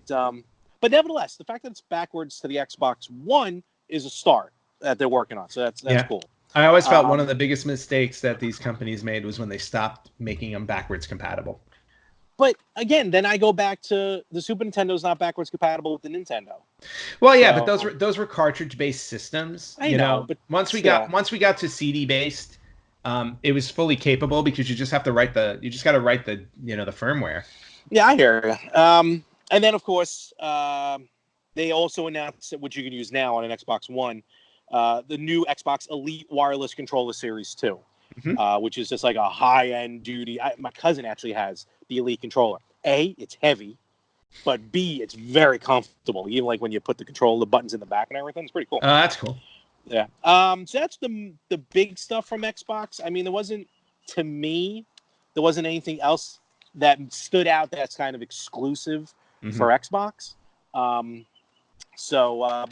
A: nevertheless, the fact that it's backwards to the Xbox One is a start that they're working on. So that's cool.
B: I always felt one of the biggest mistakes that these companies made was when they stopped making them backwards compatible.
A: But again, then I go back to the Super Nintendo's not backwards compatible with the Nintendo.
B: Well, yeah, but those were cartridge-based systems.
A: I know, but
B: once we got to CD-based, it was fully capable because you just have to write the the firmware.
A: Yeah, I hear you. And then of course, they also announced which you can use now on an Xbox One, the new Xbox Elite Wireless Controller Series 2. Which is just like a high-end duty. My cousin actually has the Elite controller. A, it's heavy, but B, it's very comfortable. Even like when you put the buttons in the back and everything, it's pretty cool.
B: That's cool.
A: Yeah. So that's the big stuff from Xbox. I mean, there wasn't anything else that stood out that's kind of exclusive for Xbox. But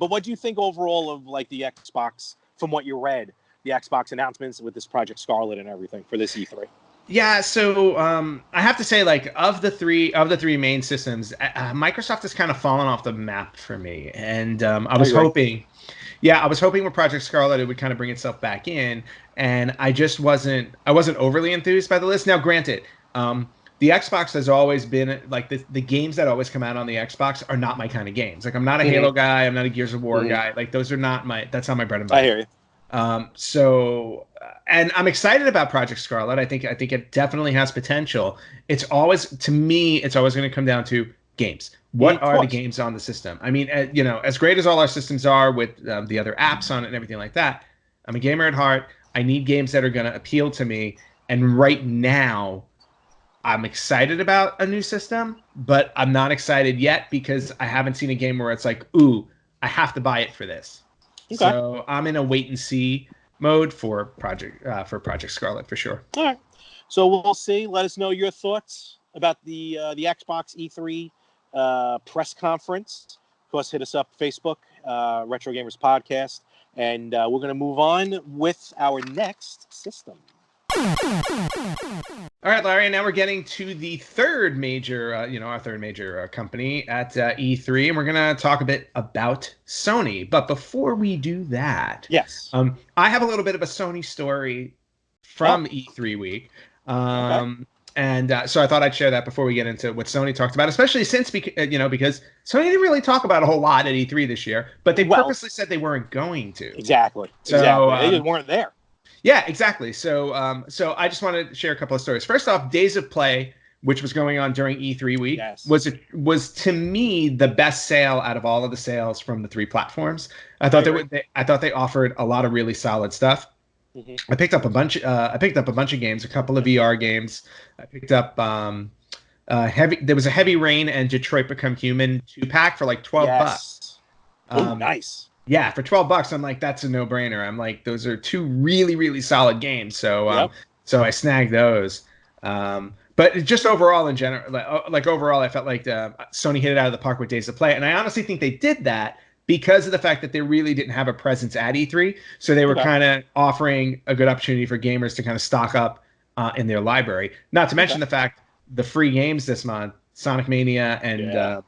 A: what do you think overall of like the Xbox from what you read? The Xbox announcements with this Project Scarlet and everything for this E3.
B: Yeah, so I have to say, like of the three main systems, Microsoft has kind of fallen off the map for me, and I was hoping with Project Scarlet it would kind of bring itself back in, and I wasn't overly enthused by the list. Now, granted, the Xbox has always been like the games that always come out on the Xbox are not my kind of games. Like I'm not a Halo guy, I'm not a Gears of War guy. Like those are not that's not my bread and butter.
A: I hear you.
B: And I'm excited about Project Scarlet. I think it definitely has potential. It's always going to come down to games. What are the games on the system? I mean, as great as all our systems are with the other apps on it and everything like that, I'm a gamer at heart. I need games that are going to appeal to me. And right now, I'm excited about a new system, but I'm not excited yet because I haven't seen a game where it's like, ooh, I have to buy it for this. Okay. So I'm in a wait and see mode for Project Scarlet for sure.
A: All right. So we'll see. Let us know your thoughts about the Xbox E3 press conference. Of course, hit us up Facebook, Retro Gamers Podcast, and we're going to move on with our next system.
B: All right, Larry, and now we're getting to the third major, our third major company at E3, and we're going to talk a bit about Sony. But before we do that,
A: yes,
B: I have a little bit of a Sony story from E3 week. And so I thought I'd share that before we get into what Sony talked about, especially since, because Sony didn't really talk about a whole lot at E3 this year, but they purposely said they weren't going to.
A: Exactly. They just weren't there.
B: Yeah, exactly. So I just wanted to share a couple of stories. First off, Days of Play, which was going on during E3 week, was to me the best sale out of all of the sales from the three platforms. I thought they offered a lot of really solid stuff. I picked up a bunch of games, a couple of VR games. I picked up there was a Heavy Rain and Detroit Become Human 2-pack for like $12.
A: Oh, nice.
B: Yeah, for $12, I'm like, that's a no-brainer. I'm like, those are two really, really solid games. So so I snagged those. But just overall, in general, overall, I felt like Sony hit it out of the park with Days of Play, and I honestly think they did that because of the fact that they really didn't have a presence at E3, so they were kind of offering a good opportunity for gamers to kind of stock up in their library. Not to mention the fact the free games this month, Sonic Mania and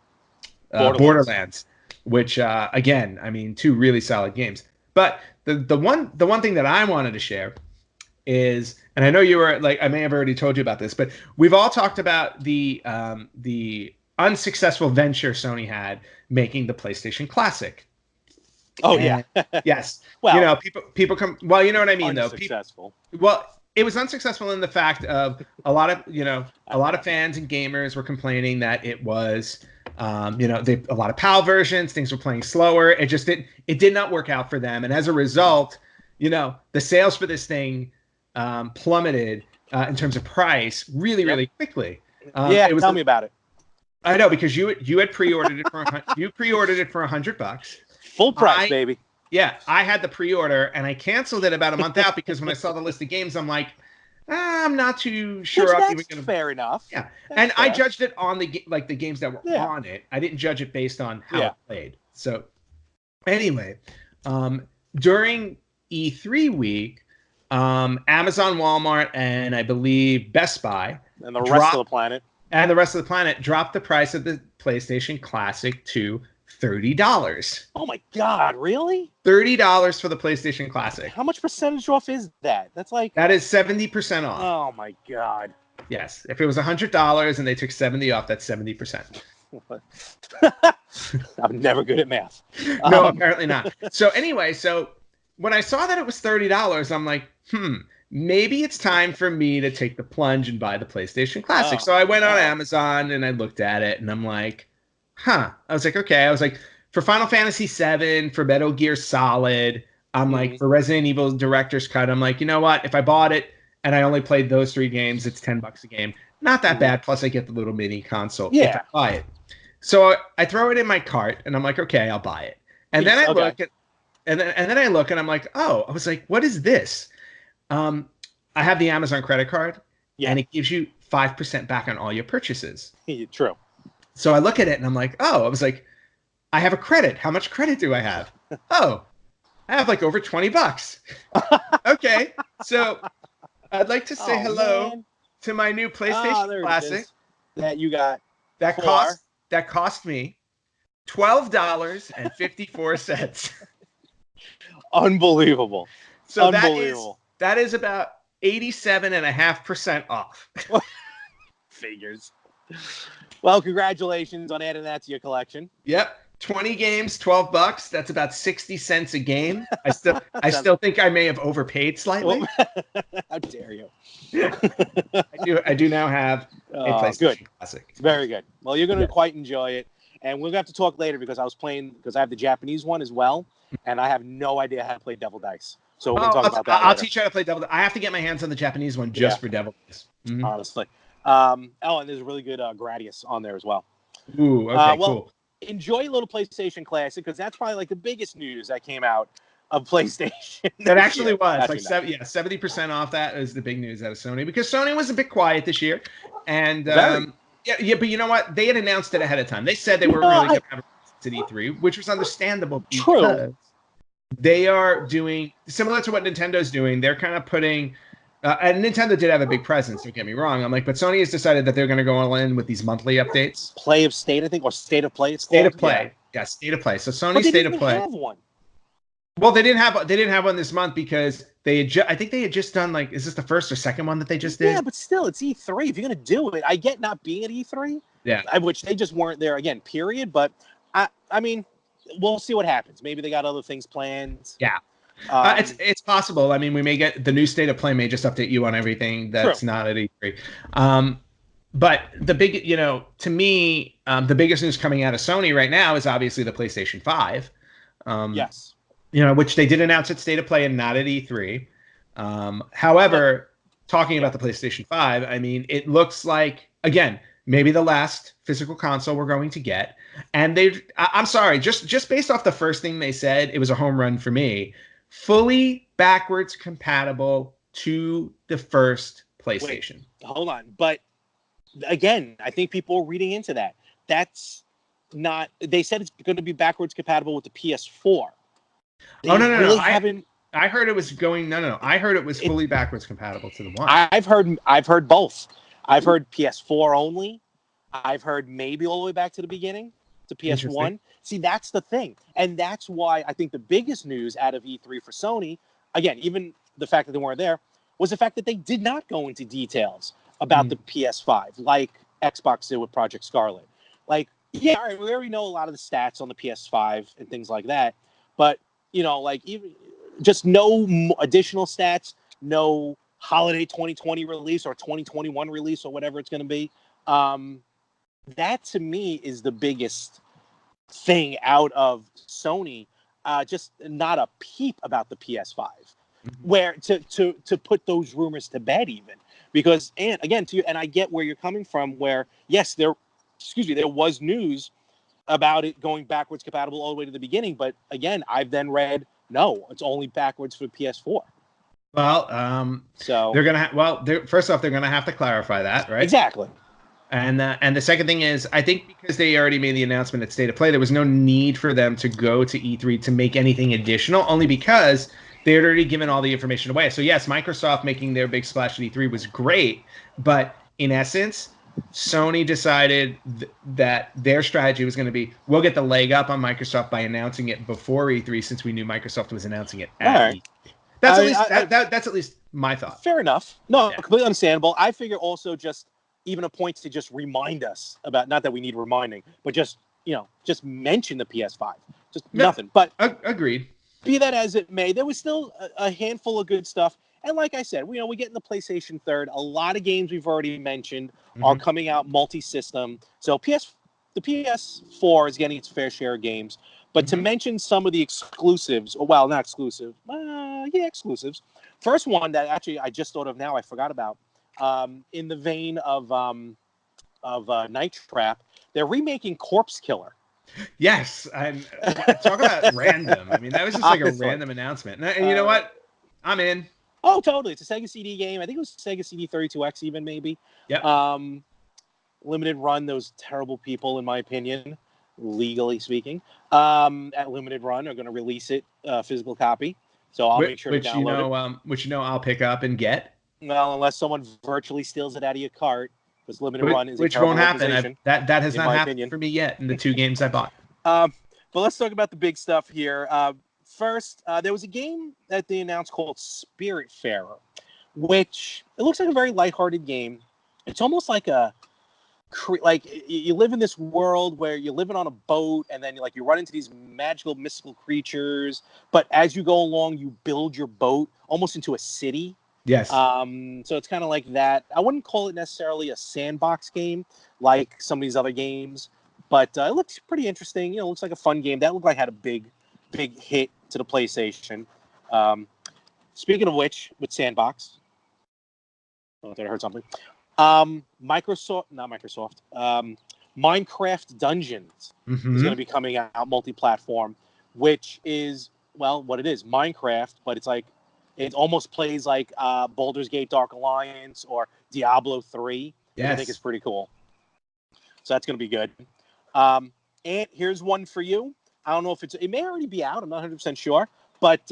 B: Borderlands, which again, I mean, two really solid games. But the one thing that I wanted to share is, and I know you were like, I may have already told you about this, but we've all talked about the unsuccessful venture Sony had making the PlayStation Classic.
A: Oh, and,
B: yes. Well, people come. Well, you know what I mean, though.
A: Unsuccessful.
B: It was unsuccessful in the fact of a lot of fans and gamers were complaining that it was, a lot of PAL versions, things were playing slower. It did not work out for them, and as a result, the sales for this thing plummeted in terms of price really quickly.
A: Tell me about it.
B: I know, because you had pre-ordered it for $100.
A: Full price, baby.
B: Yeah, I had the pre-order and I canceled it about a month out because when I saw the list of games, I'm like, I'm not too sure I'm even gonna.
A: Fair enough.
B: Yeah,
A: that's
B: and
A: fair.
B: I judged it on the games that were on it. I didn't judge it based on how it played. So anyway, during E3 week, Amazon, Walmart, and I believe Best Buy
A: and the rest of the planet
B: dropped the price of the PlayStation Classic to $30.
A: Oh my God, really?
B: $30 for the PlayStation Classic.
A: How much percentage off is that?
B: That is 70% off.
A: Oh my God.
B: Yes. If it was $100 and they took 70 off, that's 70%.
A: I'm never good at math.
B: No, apparently not. So anyway, when I saw that it was $30, I'm like, maybe it's time for me to take the plunge and buy the PlayStation Classic. So I went on Amazon and I looked at it and I'm like, I was like, okay. I was like, for Final Fantasy VII, for Metal Gear Solid, I'm like, for Resident Evil Director's Cut, I'm like, you know what? If I bought it and I only played those 3 games, it's $10 a game. Not that bad. Plus, I get the little mini console.
A: Yeah.
B: If I buy it. So I throw it in my cart and I'm like, okay, I'll buy it. And then I look at, and then I look and I'm like, I was like, what is this? I have the Amazon credit card, and it gives you 5% back on all your purchases.
A: True.
B: So I look at it and I'm like, I was like, I have a credit. How much credit do I have? I have like over $20. Okay. So I'd like to say hello to my new PlayStation Classic
A: that you got.
B: That cost me $12.54.
A: Unbelievable.
B: So that is about 87.5% off.
A: Figures. Well, congratulations on adding that to your collection.
B: Yep. 20 games, $12. That's about 60 cents a game. I still think I may have overpaid slightly.
A: How dare you?
B: I do now have a PlayStation Classic.
A: It's very good. Well, you're going to quite enjoy it. And we're going to have to talk later because I have the Japanese one as well. And I have no idea how to play Devil Dice. So we're going to talk about that
B: I'll teach you how to play Devil Dice. I have to get my hands on the Japanese one just for Devil Dice. Mm-hmm.
A: Honestly. And there's a really good Gradius on there as well.
B: Ooh, okay, cool.
A: Enjoy a little PlayStation Classic because that's probably like the biggest news that came out of PlayStation.
B: That actually was like 70% off. That is the big news out of Sony because Sony was a bit quiet this year, and but you know what? They had announced it ahead of time. They said they weren't really going to have a to E3, which was understandable because they are doing similar to what Nintendo's doing. They're kind of putting. And Nintendo did have a big presence, don't get me wrong. I'm like, but Sony has decided that they're going to go all in with these monthly updates.
A: Play of State, I think, or State of Play.
B: State of Play. Yeah, State of Play. So Sony's State of Play.
A: Have one.
B: Well, they didn't have one this month because I think they had just done is this the first or second one that they just did?
A: Yeah, but still, it's E3. If you're going to do it, I get not being at E3.
B: Yeah.
A: Which they just weren't there again, period. But I mean, we'll see what happens. Maybe they got other things planned.
B: Yeah. It's possible. I mean, we may get the new State of Play may just update you on everything that's not at E3. But the big, to me, the biggest news coming out of Sony right now is obviously the PlayStation 5.
A: Yes.
B: Which they did announce at State of Play and not at E3. However, talking about the PlayStation 5, I mean, it looks like, again, maybe the last physical console we're going to get. And I'm sorry, just based off the first thing they said, it was a home run for me. Fully backwards compatible to the first PlayStation.
A: Wait, hold on. But again, I think people are reading into that. That's not, they said it's going to be backwards compatible with the PS4.
B: No. I heard it was going, no. I heard it was fully backwards compatible to the one.
A: I've heard both. I've heard PS4 only. I've heard maybe all the way back to the beginning to PS1. See, that's the thing. And that's why I think the biggest news out of E3 for Sony, again, even the fact that they weren't there, was the fact that they did not go into details about the PS5, like Xbox did with Project Scarlet. Like, yeah, all right, we already know a lot of the stats on the PS5 and things like that. But, even just no additional stats, no holiday 2020 release or 2021 release or whatever it's going to be. That to me is the biggest thing out of Sony. Just not a peep about the PS5, where to put those rumors to bed even because, and again, and I get where you're coming from, where yes, they're there was news about it going backwards compatible all the way to the beginning. But again, I've then read, no, it's only backwards for PS4.
B: Well,
A: so
B: they're gonna first off, they're gonna have to clarify that, right?
A: Exactly.
B: And the second thing is, I think because they already made the announcement at State of Play, there was no need for them to go to E3 to make anything additional, only because they had already given all the information away. So yes, Microsoft making their big splash at E3 was great, but in essence, Sony decided that their strategy was going to be, we'll get the leg up on Microsoft by announcing it before E3, since we knew Microsoft was announcing it at E3. That's at least my thought.
A: Fair enough. No, completely understandable. I figure also just even a point to just remind us about, not that we need reminding, but just mention the PS5. Just nothing. But
B: agreed.
A: Be that as it may, there was still a handful of good stuff. And like I said, we get in the PlayStation 3rd. A lot of games we've already mentioned are coming out multi-system. So the PS4 is getting its fair share of games. But to mention some of the exclusives, well, not exclusive, exclusives. First one that actually I just thought of now, I forgot about. In the vein of Night Trap, they're remaking Corpse Killer.
B: Yes, talk about random. I mean, that was just like a random announcement. And you know what? I'm in.
A: Oh, totally. It's a Sega CD game. I think it was Sega CD 32X even, maybe.
B: Yeah.
A: Limited run, those terrible people, in my opinion, legally speaking, at Limited Run are going to release it, physical copy. So I'll make sure to download it.
B: Which I'll pick up and get.
A: Well, unless someone virtually steals it out of your cart, because Limited Run is
B: which won't happen. That has not happened for me yet in the 2 games I bought.
A: But let's talk about the big stuff here. First, there was a game that they announced called Spiritfarer, which it looks like a very lighthearted game. It's almost like you live in this world where you're living on a boat, and then you run into these magical, mystical creatures. But as you go along, you build your boat almost into a city.
B: Yes.
A: So it's kind of like that. I wouldn't call it necessarily a sandbox game like some of these other games, but it looks pretty interesting. It looks like a fun game. That looked like it had a big hit to the PlayStation. Speaking of which, with Sandbox, I thought I heard something. Minecraft Dungeons is going to be coming out multi-platform, which is, well, what it is, Minecraft, but it's like, it almost plays like Baldur's Gate Dark Alliance or Diablo 3, which I think is pretty cool. So that's going to be good. And here's one for you. I don't know if it may already be out. I'm not 100% sure. But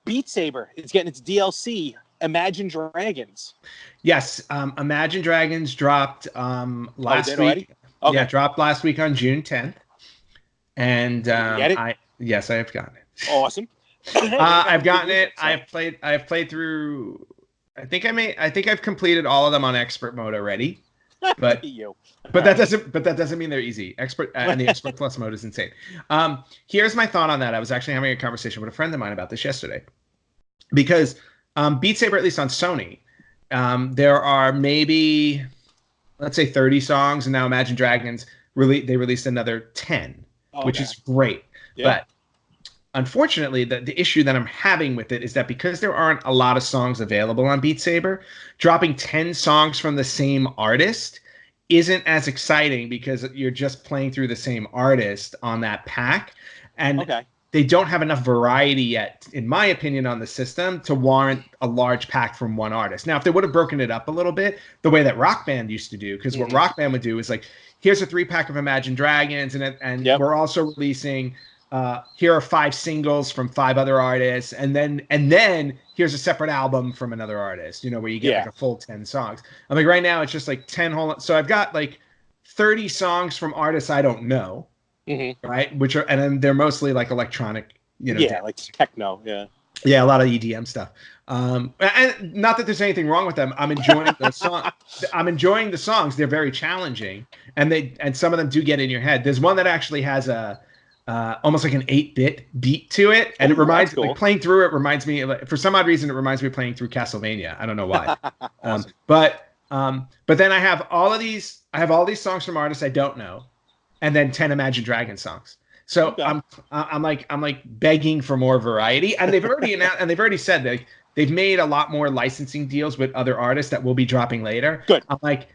A: Beat Saber is getting its DLC, Imagine Dragons.
B: Yes. Imagine Dragons dropped last week.
A: Already? Okay.
B: Yeah, dropped last week on June 10th. And
A: get it?
B: Yes, I have gotten it.
A: Awesome.
B: I've gotten it. I've played through. I think I've completed all of them on expert mode already. But that doesn't mean they're easy. And the expert plus mode is insane. Here's my thought on that. I was actually having a conversation with a friend of mine about this yesterday, because Beat Saber, at least on Sony, there are maybe, let's say, 30 songs, and now Imagine Dragons they released another 10, which is great. Yeah. But unfortunately, the issue that I'm having with it is that because there aren't a lot of songs available on Beat Saber, dropping 10 songs from the same artist isn't as exciting, because you're just playing through the same artist on that pack. And they don't have enough variety yet, in my opinion, on the system to warrant a large pack from one artist. Now, if they would have broken it up a little bit, the way that Rock Band used to do, because what Rock Band would do is like, here's a 3-pack of Imagine Dragons, and we're also releasing... here are 5 singles from 5 other artists, and then here's a separate album from another artist, where you get like a full 10 songs. I'm like, right now it's just like 10 whole. So I've got like 30 songs from artists I don't know, right? And then they're mostly like electronic,
A: like techno,
B: a lot of EDM stuff. And not that there's anything wrong with them. I'm enjoying the song. I'm enjoying the songs. They're very challenging, and some of them do get in your head. There's one that actually has a almost like an 8-bit beat to it, and it reminds like playing through it reminds me, for some odd reason, it reminds me of playing through Castlevania. I don't know why. Awesome. But then I have all these songs from artists I don't know, and then 10 Imagine Dragons songs. So I'm like begging for more variety, and they've already announced, and they've already said they've made a lot more licensing deals with other artists that will be dropping later.
A: Good.
B: I'm like,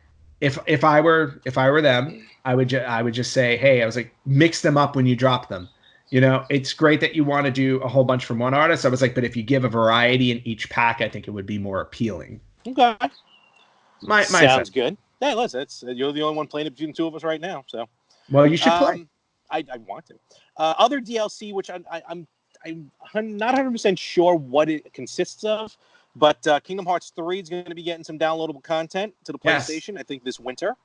B: if I were them, I would just say, hey, I was like, mix them up when you drop them. It's great that you want to do a whole bunch from one artist. I was like, but if you give a variety in each pack, I think it would be more appealing.
A: Okay.
B: My
A: sounds good. Yeah, listen, you're the only one playing it between the two of us right now. So,
B: well, you should play.
A: I want to. Other DLC, which I'm not 100% sure what it consists of, but Kingdom Hearts 3 is going to be getting some downloadable content to the PlayStation. Yes. I think this winter.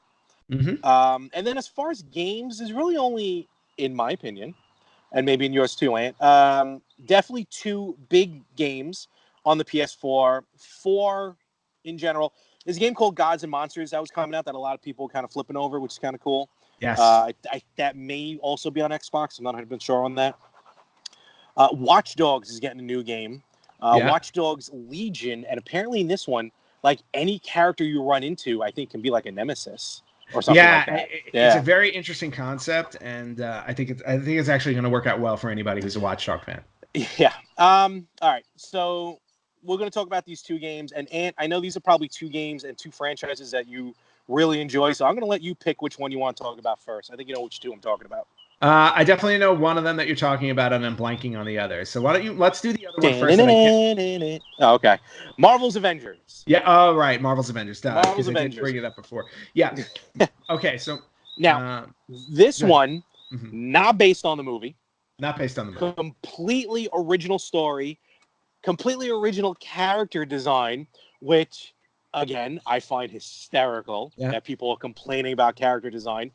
B: Mm-hmm.
A: And then as far as games, there's really only, in my opinion, and maybe in yours too, Ant, definitely 2 big games on the PS4. 4 in general. There's a game called Gods and Monsters that was coming out that a lot of people kind of flipping over, which is kind of cool.
B: Yes.
A: That may also be on Xbox. I'm not 100% sure on that. Watch Dogs is getting a new game. Watch Dogs Legion, and apparently in this one, like any character you run into, I think can be like a nemesis or something like that.
B: It's a very interesting concept, and I think it's actually going to work out well for anybody who's a Watch Dogs fan.
A: Yeah. All right. So we're going to talk about these 2 games, and Ant, I know these are probably 2 games and 2 franchises that you really enjoy, so I'm going to let you pick which one you want to talk about first. I think you know which 2 I'm talking about.
B: I definitely know one of them that you're talking about, and I'm blanking on the other. So why don't let's do the other one first.
A: Oh, okay. Marvel's Avengers.
B: Yeah. Oh, right. Marvel's Avengers.
A: Marvel's Avengers.
B: I didn't bring it up before. Yeah. Okay. So
A: now this one, not based on the movie.
B: Not based on the movie.
A: Completely original story. Completely original character design, which, again, I find hysterical that people are complaining about character design,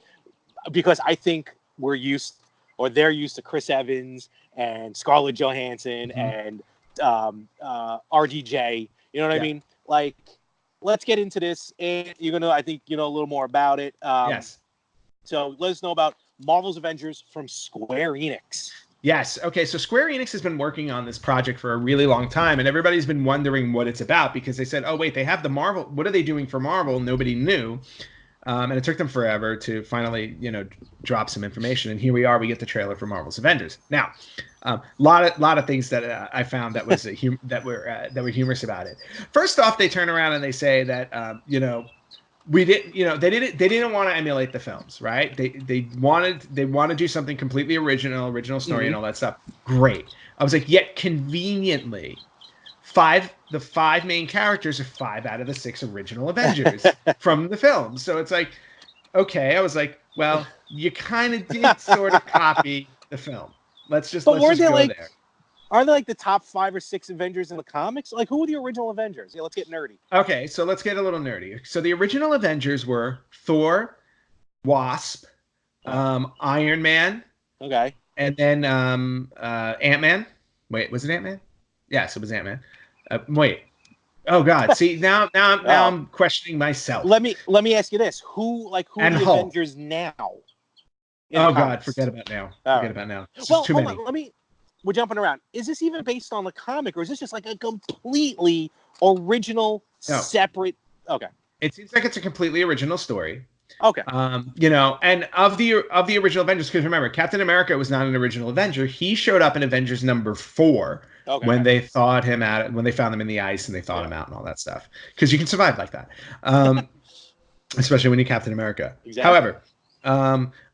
A: because I think they're used to Chris Evans and Scarlett Johansson and RDJ. You know what I mean? Like, let's get into this, and I think you know a little more about it.
B: Yes.
A: So let us know about Marvel's Avengers from Square Enix.
B: Yes. Okay. So Square Enix has been working on this project for a really long time, and everybody's been wondering what it's about, because they said, oh, wait, they have the Marvel. What are they doing for Marvel? Nobody knew. And it took them forever to finally, drop some information. And here we are. We get the trailer for Marvel's Avengers. Now, lot of things that I found that was that were humorous about it. First off, they turn around and they say that we didn't, they didn't want to emulate the films, right? They want to do something completely original story and all that stuff. Great. I was like, yet conveniently, the 5 main characters are 5 out of the 6 original Avengers from the film. So it's like, okay. I was like, well, you kind of did sort of copy the film. Let's just go there.
A: Aren't they like the top 5 or 6 Avengers in the comics? Like, who were the original Avengers? Yeah, let's get nerdy.
B: Okay, so let's get a little nerdy. So the original Avengers were Thor, Wasp, Iron Man.
A: Okay.
B: And then Ant-Man. Wait, was it Ant-Man? Yes, it was Ant-Man. Wait. Oh God! See, now I'm questioning myself.
A: Let me ask you this: Who are the Avengers now?
B: Oh God! Forget about now. About now.
A: Well, too many. We're jumping around. Is this even based on the comic, or is this just like a completely original, separate? Okay.
B: It seems like it's a completely original story.
A: Okay.
B: And of the original Avengers, because remember, Captain America was not an original Avenger. He showed up in Avengers number 4 when they thawed him out, when they found him in the ice and they thawed him out and all that stuff. Because you can survive like that, especially when you're Captain America.
A: Exactly.
B: However,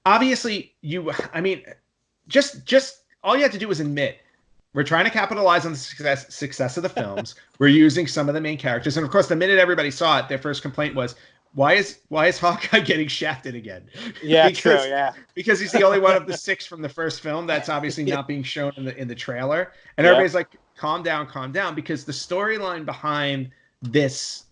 B: obviously, just all you have to do is admit, we're trying to capitalize on the success of the films. We're using some of the main characters, and of course, the minute everybody saw it, their first complaint was, why is Hawkeye getting shafted again?
A: Yeah, true. Yeah,
B: because he's the only one of the 6 from the first film that's obviously not being shown in the trailer, and everybody's like, calm down, because the storyline behind this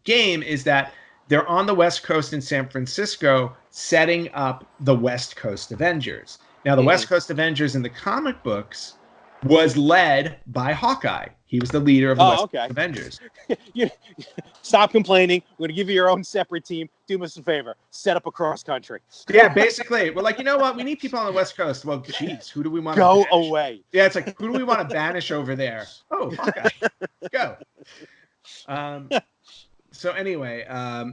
B: game is that they're on the West Coast in San Francisco, setting up the West Coast Avengers. Now, the West Coast Avengers in the comic books was led by Hawkeye. He was the leader of the West Coast Avengers.
A: Stop complaining. We're going to give you your own separate team. Do us a favor. Set up a cross country.
B: Yeah, basically. We're like, you know what? We need people on the West Coast. Well, geez, who do we want to
A: go away?
B: Yeah, it's like, who do we want to banish over there? Oh, Hawkeye. Go. So anyway,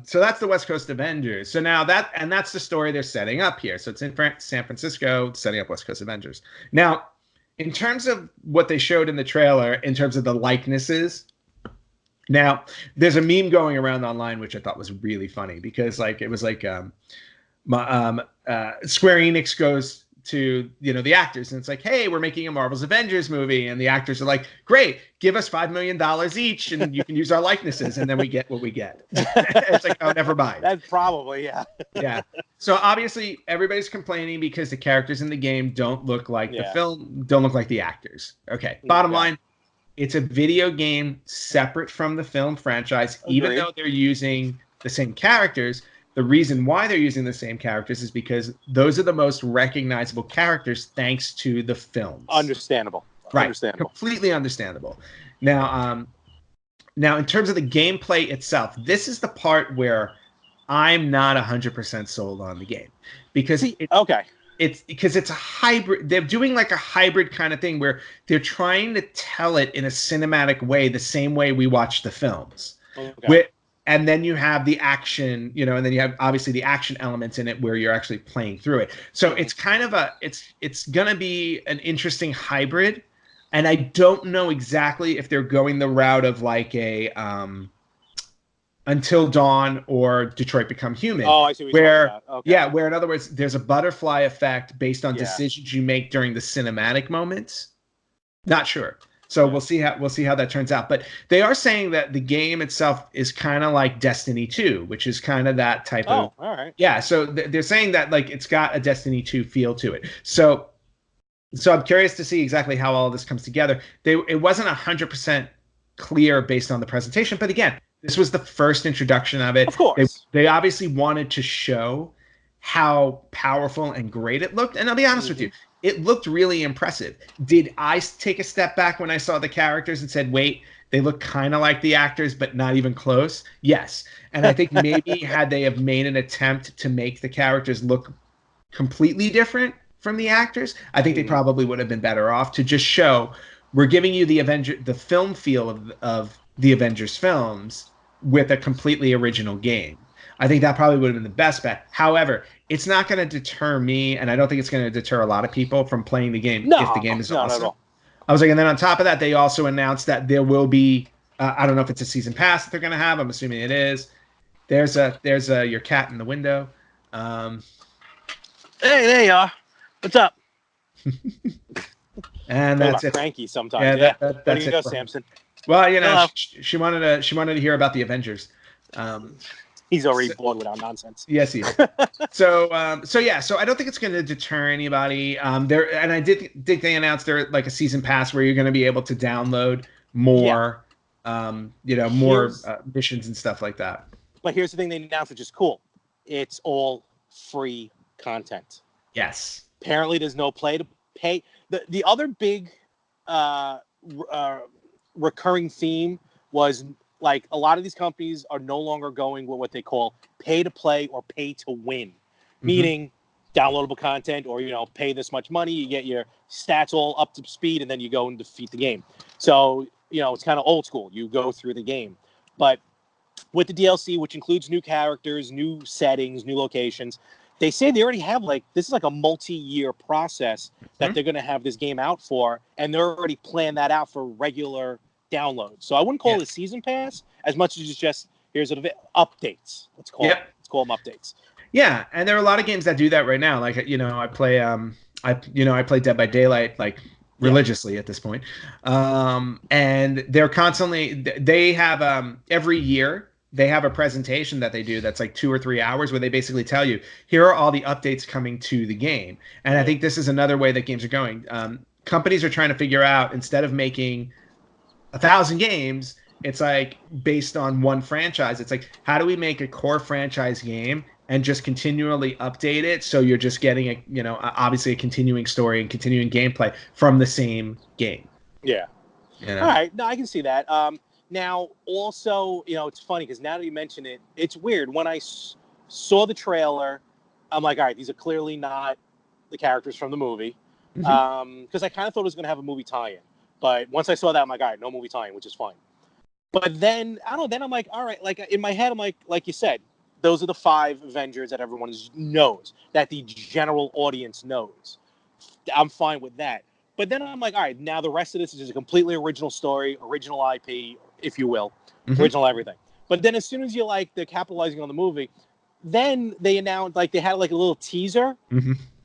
B: so that's the West Coast Avengers. So now that's the story they're setting up here. So it's in San Francisco, setting up West Coast Avengers. Now, in terms of what they showed in the trailer, in terms of the likenesses, Now, there's a meme going around online which I thought was really funny because like it was like Square Enix goes to the actors and it's like, hey, we're making a Marvel's Avengers movie, and the actors are like, great, give us $5 million each and you can use our likenesses, and then we get what we get. It's like, oh, never mind.
A: That's probably, yeah.
B: Yeah. So obviously everybody's complaining because the characters in the game don't look like the film, don't look like the actors. Okay. Bottom line, it's a video game separate from the film franchise. Agreed. Even though they're using the same characters. The reason why they're using the same characters is because those are the most recognizable characters thanks to the films.
A: Understandable.
B: Right.
A: Understandable.
B: Completely understandable. Now, in terms of the gameplay itself, this is the part where I'm not 100% sold on the game because it's because it's a hybrid. They're doing like a hybrid kind of thing where they're trying to tell it in a cinematic way, the same way we watch the films. Okay. And then you have the action, and then you have obviously the action elements in it where you're actually playing through it. So it's kind of it's going to be an interesting hybrid. And I don't know exactly if they're going the route of like a Until Dawn or Detroit Become Human.
A: Oh, I see what you're talking about. Okay.
B: Yeah, where in other words, there's a butterfly effect based on decisions you make during the cinematic moments. Not sure. So we'll see how that turns out. But they are saying that the game itself is kind of like Destiny 2, which is kind of that type of.
A: Oh, all right.
B: Yeah, so they're saying that like it's got a Destiny 2 feel to it. So I'm curious to see exactly how all this comes together. It wasn't 100% clear based on the presentation, but again, this was the first introduction of it.
A: Of course.
B: They obviously wanted to show how powerful and great it looked. And I'll be honest with you, it looked really impressive. Did I take a step back when I saw the characters and said, wait, they look kind of like the actors, but not even close? Yes. And I think maybe had they have made an attempt to make the characters look completely different from the actors, I think they probably would have been better off to just show we're giving you the film feel of the Avengers films with a completely original game. I think that probably would have been the best bet. However, it's not going to deter me, and I don't think it's going to deter a lot of people from playing the game if the game is awesome. Not at all. I was like, and then on top of that, they also announced that there will be, I don't know if it's a season pass that they're going to have. I'm assuming it is. There's your cat in the window.
A: Hey, there you are. What's up?
B: And that's it.
A: Cranky sometimes. Yeah, that's there you go, Samson.
B: Well, she wanted to hear about the Avengers.
A: He's already bored with our nonsense.
B: Yes, he is. So I don't think it's going to deter anybody. And I did think they announced there like a season pass where you're going to be able to download more, more missions and stuff like that.
A: But here's the thing they announced, which is cool. It's all free content.
B: Yes.
A: Apparently, there's no play to pay. The other big recurring theme was. Like a lot of these companies are no longer going with what they call pay to play or pay to win, meaning downloadable content or, pay this much money, you get your stats all up to speed and then you go and defeat the game. So, it's kind of old school. You go through the game. But with the DLC, which includes new characters, new settings, new locations, they say they already have this is like a multi-year process that they're going to have this game out for. And they're already planned that out for regular download. So I wouldn't call it a season pass as much as it's just here's updates. Let's call them updates.
B: Yeah, and there are a lot of games that do that right now. Like I play I play Dead by Daylight religiously at this point. And they're constantly they have every year they have a presentation that they do that's like 2 or 3 hours where they basically tell you here are all the updates coming to the game. And I think this is another way that games are going. Companies are trying to figure out, instead of making 1,000 games, it's like based on one franchise. It's like, how do we make a core franchise game and just continually update it so you're just getting obviously a continuing story and continuing gameplay from the same game.
A: Yeah. All right. No, I can see that. Now, also, it's funny because now that you mention it, it's weird. When I saw the trailer, I'm like, all right, these are clearly not the characters from the movie. Because I kind of thought it was going to have a movie tie-in. But once I saw that, I'm like, all right, no movie tie-in, which is fine. But then, I don't know, then I'm like, all right, like in my head, I'm like you said, those are the 5 Avengers that everyone knows, that the general audience knows. I'm fine with that. But then I'm like, all right, now the rest of this is just a completely original story, original IP, if you will, original everything. But then as soon as you're like, they're capitalizing on the movie, then they announced, like, they had like a little teaser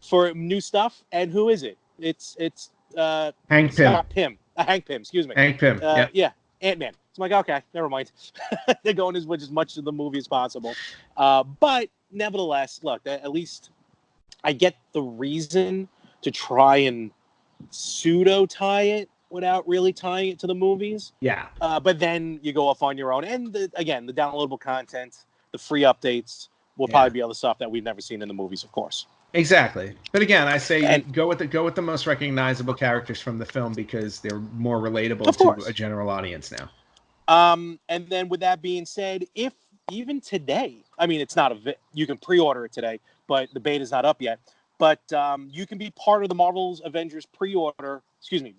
A: for new stuff. And who is it? It's
B: Hank Pym.
A: Scott Pym. Hank Pym, excuse me.
B: Hank Pym.
A: Yeah, Ant-Man. It's like, okay, never mind. They're going with as much of the movie as possible. But nevertheless, look, at least I get the reason to try and pseudo tie it without really tying it to the movies.
B: Yeah.
A: But then you go off on your own. And again, the downloadable content, the free updates will probably be other stuff that we've never seen in the movies, of course.
B: Exactly. But again, I say go with the most recognizable characters from the film because they're more relatable to a general audience now.
A: And then with that being said, if even today, I mean, it's not you can pre-order it today, but the beta's not up yet. But you can be part of the Marvel's Avengers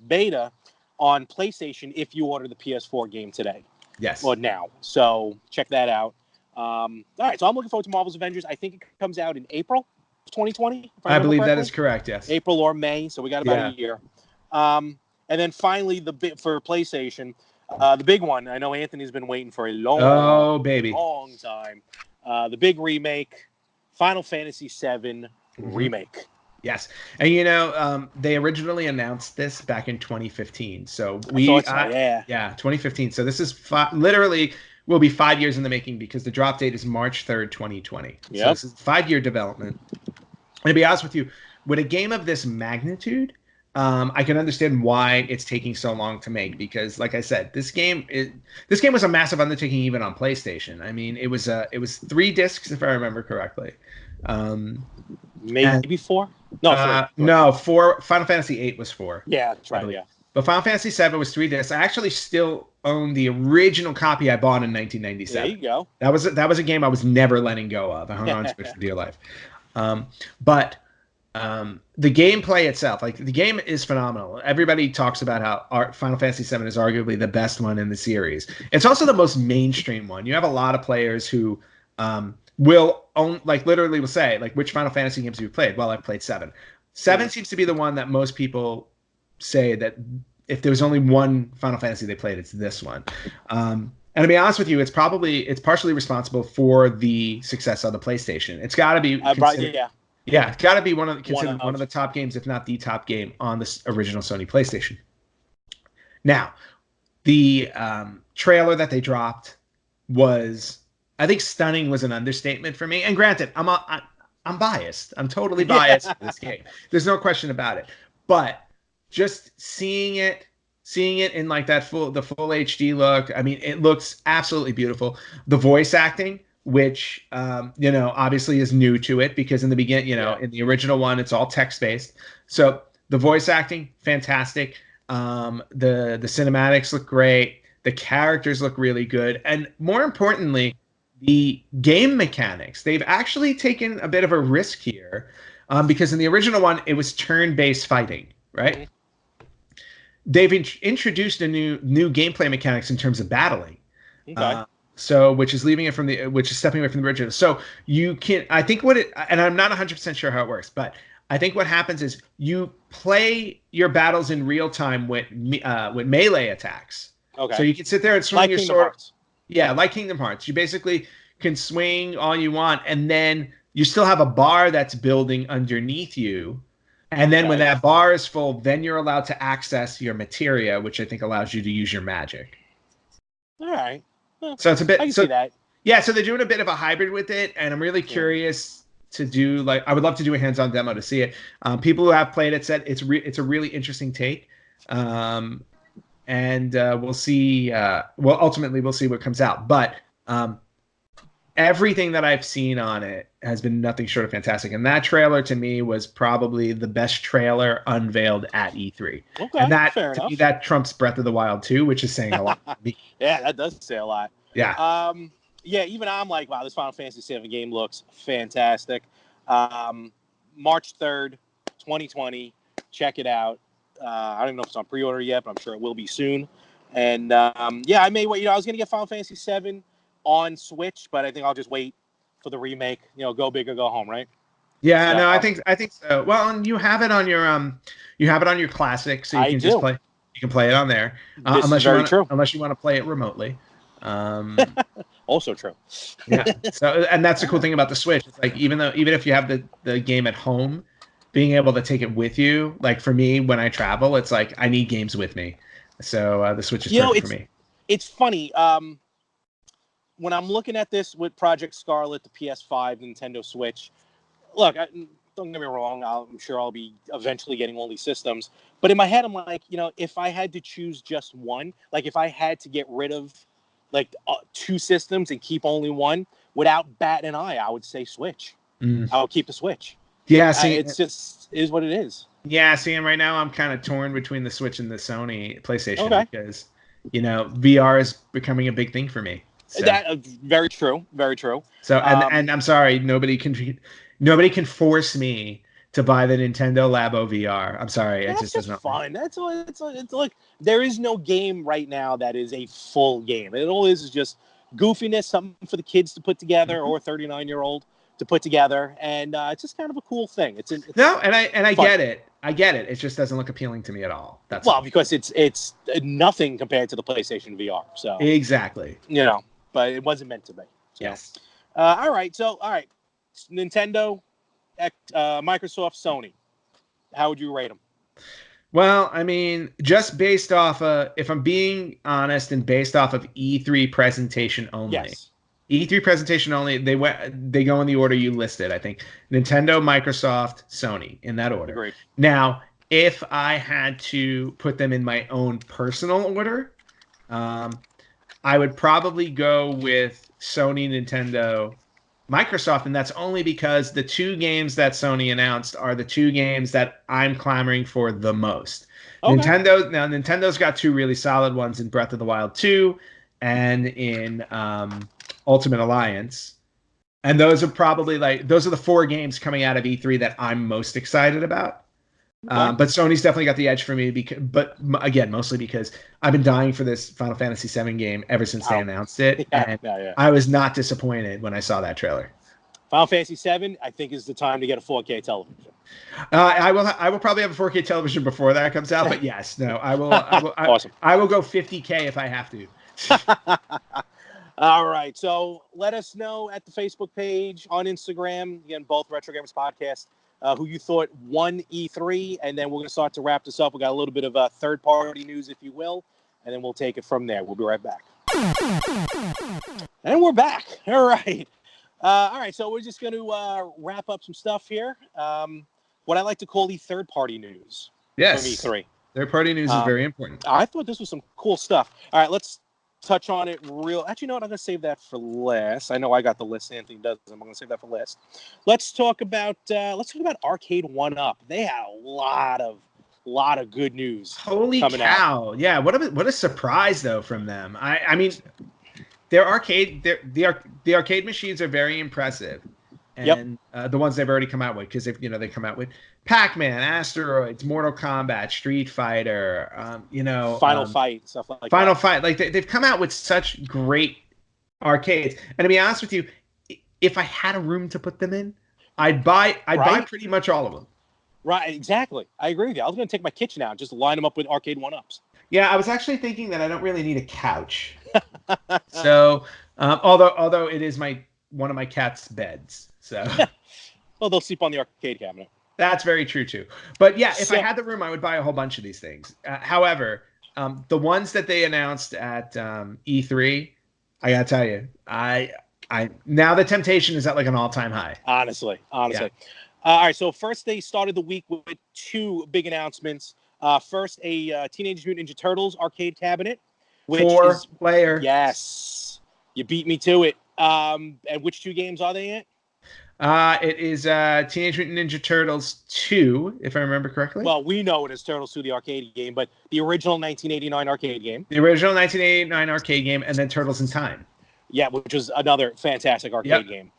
A: beta on PlayStation if you order the PS4 game today.
B: Yes.
A: Or now. So check that out. All right, so I'm looking forward to Marvel's Avengers. I think it comes out in April 2020.
B: I believe that is correct, yes.
A: April or May, so we got about a year. And then finally, for PlayStation, the big one. I know Anthony's been waiting for a long time. The big remake, Final Fantasy VII Remake.
B: Yes. And, they originally announced this back in 2015. So 2015. So this is literally will be 5 years in the making because the drop date is March 3rd, 2020. Yep. So this is 5-year development. And to be honest with you, with a game of this magnitude, I can understand why it's taking so long to make because, like I said, this game was a massive undertaking even on PlayStation. I mean, it was 3 discs if I remember correctly.
A: Maybe 4? No, 4.
B: No, 4. Final Fantasy VIII was 4.
A: Yeah, that's right. Yeah.
B: But Final Fantasy VII was 3 discs. I actually still own the original copy I bought in 1997. There you
A: go.
B: That was a game I was never letting go of. I hung on to it for dear life. But the gameplay itself, like the game is phenomenal. Everybody talks about how Final Fantasy VII is arguably the best one in the series. It's also the most mainstream one. You have a lot of players who will own, like literally will say, like, which Final Fantasy games have you played? Well, I've played 7. 7 seems to be the one that most people say that if there was only one Final Fantasy they played, it's this one. And to be honest with you, it's partially responsible for the success of the PlayStation. It's got to be it's got to be considered one of the top games, if not the top game on this original Sony PlayStation. Now, the trailer that they dropped was, I think, stunning was an understatement for me. And granted, I'm biased. I'm totally biased for this game. There's no question about it. But just seeing it in like the full HD look, I mean, it looks absolutely beautiful. The voice acting, which obviously is new to it because in the beginning, in the original one, it's all text based. So the voice acting, fantastic. The cinematics look great. The characters look really good, and more importantly, the game mechanics. They've actually taken a bit of a risk here, because in the original one, it was turn-based fighting, right? Mm-hmm. They've introduced a new gameplay mechanics in terms of battling. Okay. Which is stepping away from the original. So you can, I think and I'm not 100% sure how it works, but I think what happens is you play your battles in real time with melee attacks. Okay. So you can sit there and swing your sword. Yeah, like Kingdom Hearts. You basically can swing all you want, and then you still have a bar that's building underneath you. And then when that bar is full, then you're allowed to access your materia, which I think allows you to use your magic.
A: All right. Well,
B: so it's a bit.
A: I can see that.
B: Yeah, so they're doing a bit of a hybrid with it, and I'm really curious to do. Like, I would love to do a hands-on demo to see it. People who have played it said it's a really interesting take, and we'll see. Ultimately, we'll see what comes out. But everything that I've seen on it has been nothing short of fantastic. And that trailer to me was probably the best trailer unveiled at E3. Okay, and that, fair enough. Me, that trumps Breath of the Wild 2, which is saying a lot.
A: Yeah, that does say a lot.
B: Yeah.
A: Yeah, even I'm like, wow, this Final Fantasy VII game looks fantastic. March 3rd, 2020. Check it out. I don't even know if it's on pre-order yet, but I'm sure it will be soon. And I may wait. I was going to get Final Fantasy VII on Switch, but I think I'll just wait for the remake. Go big or go home, right?
B: Yeah, so, no, I think so. Well, and you have it on your classic, so you can just play. You can play it on there,
A: This is very true.
B: Unless you want to play it remotely.
A: Also true.
B: Yeah. So, and that's the cool thing about the Switch. It's like even if you have the game at home, being able to take it with you, like for me when I travel, it's like I need games with me. So the Switch is perfect for me.
A: It's funny. When I'm looking at this with Project Scarlet, the PS5, the Nintendo Switch, look, don't get me wrong. I'm sure I'll be eventually getting all these systems. But in my head, I'm like, if I had to choose just one, like if I had to get rid of like 2 systems and keep only one, without batting an eye, I would say Switch. I would keep the Switch.
B: Yeah,
A: it's just is what it is.
B: Yeah, and right now I'm kind of torn between the Switch and the Sony PlayStation because VR is becoming a big thing for me. So.
A: That very true, very true.
B: So and I'm sorry, nobody can force me to buy the Nintendo Labo VR. I'm sorry, it just doesn't.
A: Fun. That's all. It's like there is no game right now that is a full game. It all is just goofiness, something for the kids to put together or a 39-year-old to put together, and it's just kind of a cool thing. It's
B: no, and I get it. I get it. It just doesn't look appealing to me at all. That's
A: because it's nothing compared to the PlayStation VR. So
B: exactly,
A: but it wasn't meant to be. So.
B: Yes.
A: All right. Nintendo, Microsoft, Sony. How would you rate them?
B: Well, I mean, just based off if I'm being honest, and based off of E3 presentation only.
A: Yes.
B: E3 presentation only. They go in the order you listed. I think Nintendo, Microsoft, Sony, in that order.
A: Agreed.
B: Now, if I had to put them in my own personal order, I would probably go with Sony, Nintendo, Microsoft, and that's only because the 2 games that Sony announced are the 2 games that I'm clamoring for the most. Okay. Nintendo's got 2 really solid ones in Breath of the Wild 2 and in Ultimate Alliance. And those are probably those are the 4 games coming out of E3 that I'm most excited about. Okay. But Sony's definitely got the edge for me, but again, mostly because I've been dying for this Final Fantasy VII game ever since they announced it, and I was not disappointed when I saw that trailer.
A: Final Fantasy VII, I think, is the time to get a 4K television.
B: I will probably have a 4K television before that comes out, but yes, no, I will.
A: Awesome.
B: I will go 50K if I have to.
A: All right, so let us know at the Facebook page, on Instagram, again, both Retro Gamers Podcast. Who you thought won E3, and then we're going to start to wrap this up. We got a little bit of third-party news, if you will, and then we'll take it from there. We'll be right back. And we're back. All right. So we're just going to wrap up some stuff here. What I like to call the third-party news from E3.
B: Third-party news is very important.
A: I thought this was some cool stuff. All right, let's touch on it real. Actually, you know what? I'm going to save that for last. I know I got the list. Anthony does. I'm going to save that for last. Let's talk about Arcade 1-Up. They had a lot of good news.
B: Holy cow! Out. Yeah, what a surprise though from them. I mean, the arcade machines are very impressive. And the ones they've already come out with, because they come out with Pac-Man, Asteroids, Mortal Kombat, Street Fighter,
A: Final Fight, stuff like
B: Final
A: that.
B: Fight. Like they've come out with such great arcades. And to be honest with you, if I had a room to put them in, I'd buy pretty much all of them.
A: Right, exactly. I agree with you. I was going to take my kitchen out and just line them up with Arcade 1-Ups.
B: Yeah, I was actually thinking that I don't really need a couch. So, although it is one of my cat's beds. So,
A: well, they'll sleep on the arcade cabinet.
B: That's very true too. But yeah, if I had the room, I would buy a whole bunch of these things. However, the ones that they announced at E3, I gotta tell you, I now the temptation is at like an all-time high.
A: Honestly. Yeah. All right. So first, they started the week with 2 big announcements. First, a Teenage Mutant Ninja Turtles arcade cabinet, which
B: 4-player.
A: Yes, you beat me to it. And which 2 games are they in?
B: It is Teenage Mutant Ninja Turtles 2, if I remember correctly.
A: Well, we know it as Turtles 2, the arcade game, but the original 1989 arcade game.
B: The original 1989 arcade game, and then Turtles in Time.
A: Yeah, which was another fantastic arcade game.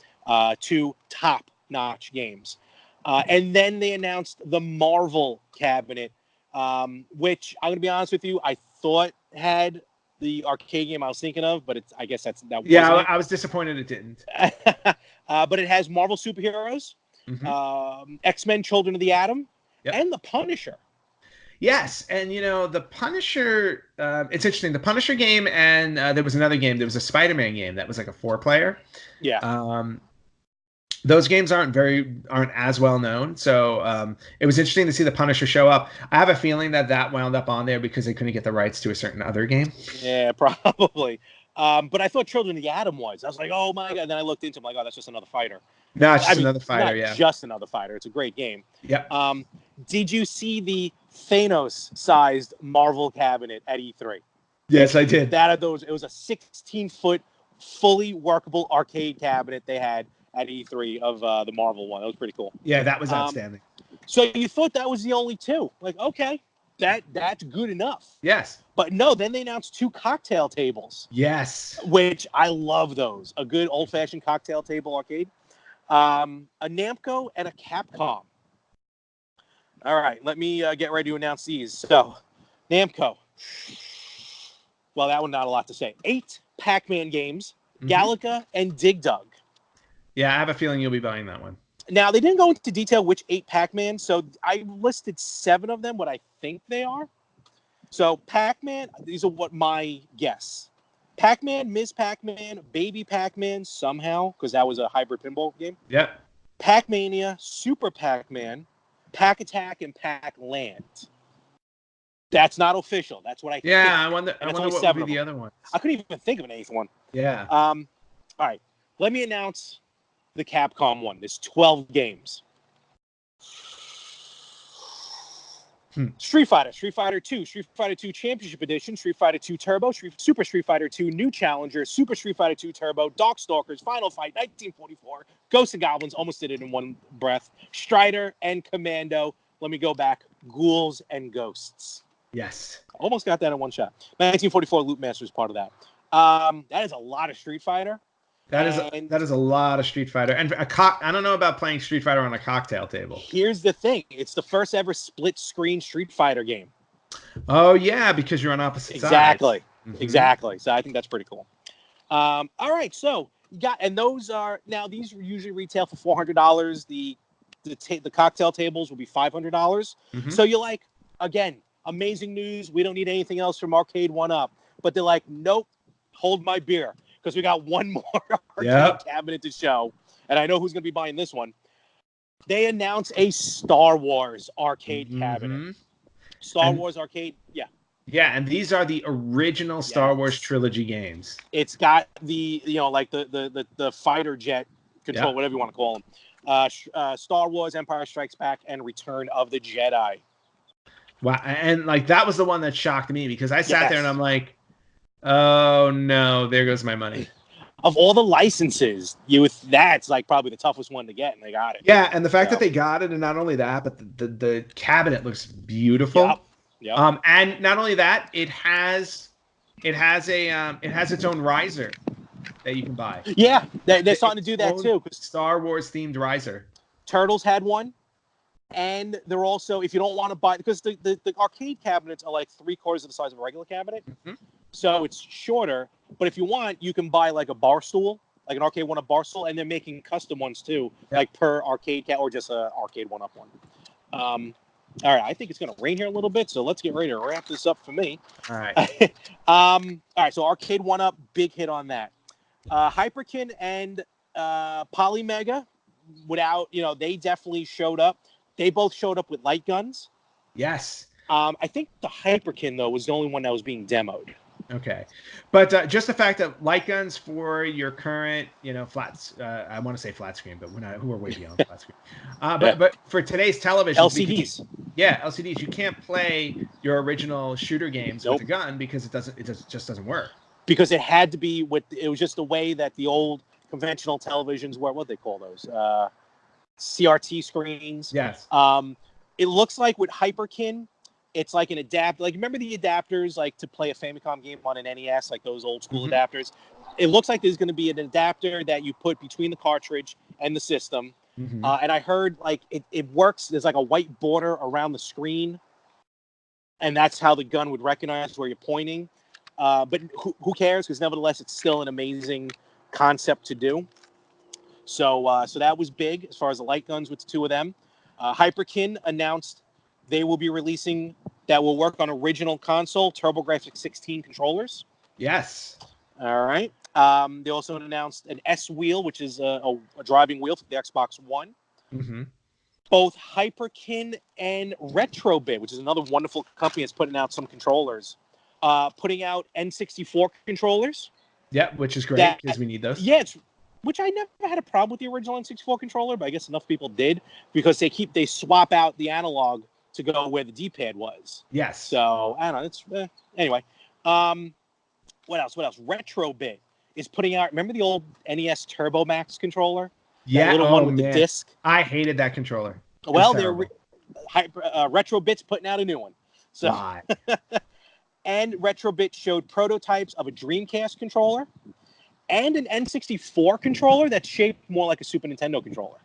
A: 2 top-notch games. And then they announced the Marvel cabinet, which I'm going to be honest with you, I thought had the arcade game I was thinking of, but I guess that wasn't it.
B: I was disappointed it didn't.
A: But it has Marvel superheroes, X-Men Children of the Atom, and the Punisher.
B: Yes, and the Punisher. It's interesting. The Punisher game, and there was another game. There was a Spider-Man game that was like a 4-player.
A: Yeah.
B: Those games aren't as well known, so it was interesting to see the Punisher show up. I have a feeling that wound up on there because they couldn't get the rights to a certain other game.
A: Yeah, probably. But I thought Children of the Atom was. I was like, oh my god. And then I looked into it, I'm like, oh, that's just another fighter.
B: No, it's just another fighter.
A: Not just another fighter. It's a great game.
B: Yep.
A: Did you see the Thanos-sized Marvel cabinet at E3?
B: Yes, I did.
A: It was a 16-foot, fully workable arcade cabinet they had at E3 of the Marvel one. That was pretty cool.
B: Yeah, that was outstanding.
A: So you thought that was the only two? Like, okay, that's good enough.
B: Yes.
A: But no, then they announced 2 cocktail tables.
B: Yes.
A: Which I love those. A good old-fashioned cocktail table arcade. A Namco and a Capcom. All right, let me get ready to announce these. So, Namco. Well, that one, not a lot to say. 8 Pac-Man games, Galaga and Dig Dug.
B: Yeah, I have a feeling you'll be buying that one.
A: Now, they didn't go into detail which 8 Pac-Man, so I listed 7 of them, what I think they are. So, Pac-Man, these are what my guess. Pac-Man, Ms. Pac-Man, Baby Pac-Man, somehow, because that was a hybrid pinball game.
B: Yep.
A: Pac-Mania, Super Pac-Man, Pac-Attack, and Pac-Land. That's not official. That's what I think.
B: Yeah, I wonder what would be the other one.
A: I couldn't even think of an 8th one.
B: Yeah.
A: All right. Let me announce the Capcom one. There's 12 games. Street Fighter 2, Street Fighter 2 Championship Edition, Street Fighter 2 Turbo, Super Street Fighter 2 New Challenger, Super Street Fighter 2 Turbo, Darkstalkers, Final Fight 1944, Ghosts and Goblins, almost did it in one breath, Strider and Commando. Let me go back. Ghouls and Ghosts.
B: Yes.
A: Almost got that in one shot. 1944 Loop Master is part of that. That is a lot of Street Fighter.
B: That is a lot of Street Fighter. And I don't know about playing Street Fighter on a cocktail table.
A: Here's the thing. It's the first ever split-screen Street Fighter game.
B: Oh, yeah, because you're on opposite sides.
A: Exactly. So I think that's pretty cool. All right, so you got, and those are, now these usually retail for $400. The cocktail tables will be $500. So you're like, again, amazing news. We don't need anything else from Arcade 1-Up. But they're like, nope, hold my beer. Because we got one more arcade cabinet to show. And I know who's going to be buying this one. They announced a Star Wars arcade cabinet. Star Wars arcade, yeah.
B: Yeah, and these are the original Star Wars trilogy games.
A: It's got the, like the fighter jet control, whatever you want to call them. Star Wars, Empire Strikes Back, and Return of the Jedi.
B: Wow, and like that was the one that shocked me because I sat there and I'm like, oh no, there goes my money.
A: Of all the licenses, that's like probably the toughest one to get, and they got it.
B: Yeah, and the fact that they got it, and not only that, but the cabinet looks beautiful.
A: Yep.
B: And not only that, it has its own riser that you can buy.
A: Yeah, they're starting to do that too.
B: Star Wars themed riser.
A: Turtles had one. And they're also, if you don't want to buy, because the arcade cabinets are like 3/4 of the size of a regular cabinet. So it's shorter. But if you want, you can buy like a bar stool, like an Arcade 1-Up bar stool. And they're making custom ones too, like per arcade or just a Arcade 1-Up one. All right, I think it's going to rain here a little bit. So let's get ready to wrap this up for me.
B: All right.
A: All right, so Arcade 1-Up, big hit on that. Hyperkin and Polymega, they definitely showed up. They both showed up with light guns.
B: Yes.
A: I think the Hyperkin, though, was the only one that was being demoed.
B: Okay. But just the fact that light guns for your current, flats, I want to say flat screen, but we're way beyond flat screen. But for today's television.
A: LCDs.
B: LCDs. You can't play your original shooter games with a gun because it just doesn't work. Because
A: it had to be it was just the way that the old conventional televisions were, what they call those? CRT screens.
B: Yes.
A: It looks like with Hyperkin, it's like an adapter. Like, remember the adapters, like to play a Famicom game on an NES, like those old school adapters? It looks like there's going to be an adapter that you put between the cartridge and the system. And I heard like it works. There's like a white border around the screen, and that's how the gun would recognize where you're pointing. But who cares? Because nevertheless, it's still an amazing concept to do. So that was big as far as the light guns with the two of them. Hyperkin announced they will be releasing that will work on original console TurboGrafx 16 controllers.
B: Yes.
A: All right. They also announced an S wheel, which is a driving wheel for the Xbox One.
B: Mm-hmm.
A: Both Hyperkin and Retrobit, which is another wonderful company that's putting out some controllers, putting out N64 controllers.
B: Yeah, which is great because we need those.
A: Yeah, which I never had a problem with the original N64 controller, but I guess enough people did because they swap out the analog to go where the D-pad was.
B: Yes.
A: So I don't know. It's anyway. What else? Retrobit is putting out. Remember the old NES Turbo Max controller?
B: Yeah,
A: that little one with the disc.
B: I hated that controller.
A: Well, Retrobit's putting out a new one. So,
B: why?
A: And Retrobit showed prototypes of a Dreamcast controller and an N64 controller that's shaped more like a Super Nintendo controller.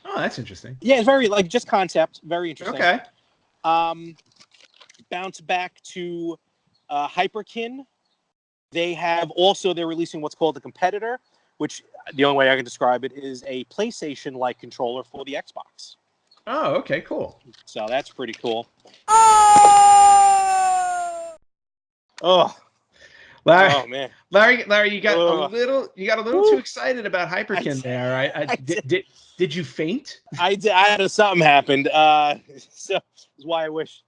B: Oh, that's interesting.
A: Yeah, it's very just concept, very interesting.
B: Okay.
A: Bounce back to Hyperkin. They're releasing what's called the Competitor, which the only way I can describe it is a PlayStation-like controller for the Xbox.
B: Oh, okay, cool.
A: So that's pretty cool. Oh,
B: Larry,
A: oh man,
B: Larry, you got a little too excited about Hyperkin there. Right? Did you faint?
A: I did. I had something happened. So that's why I wish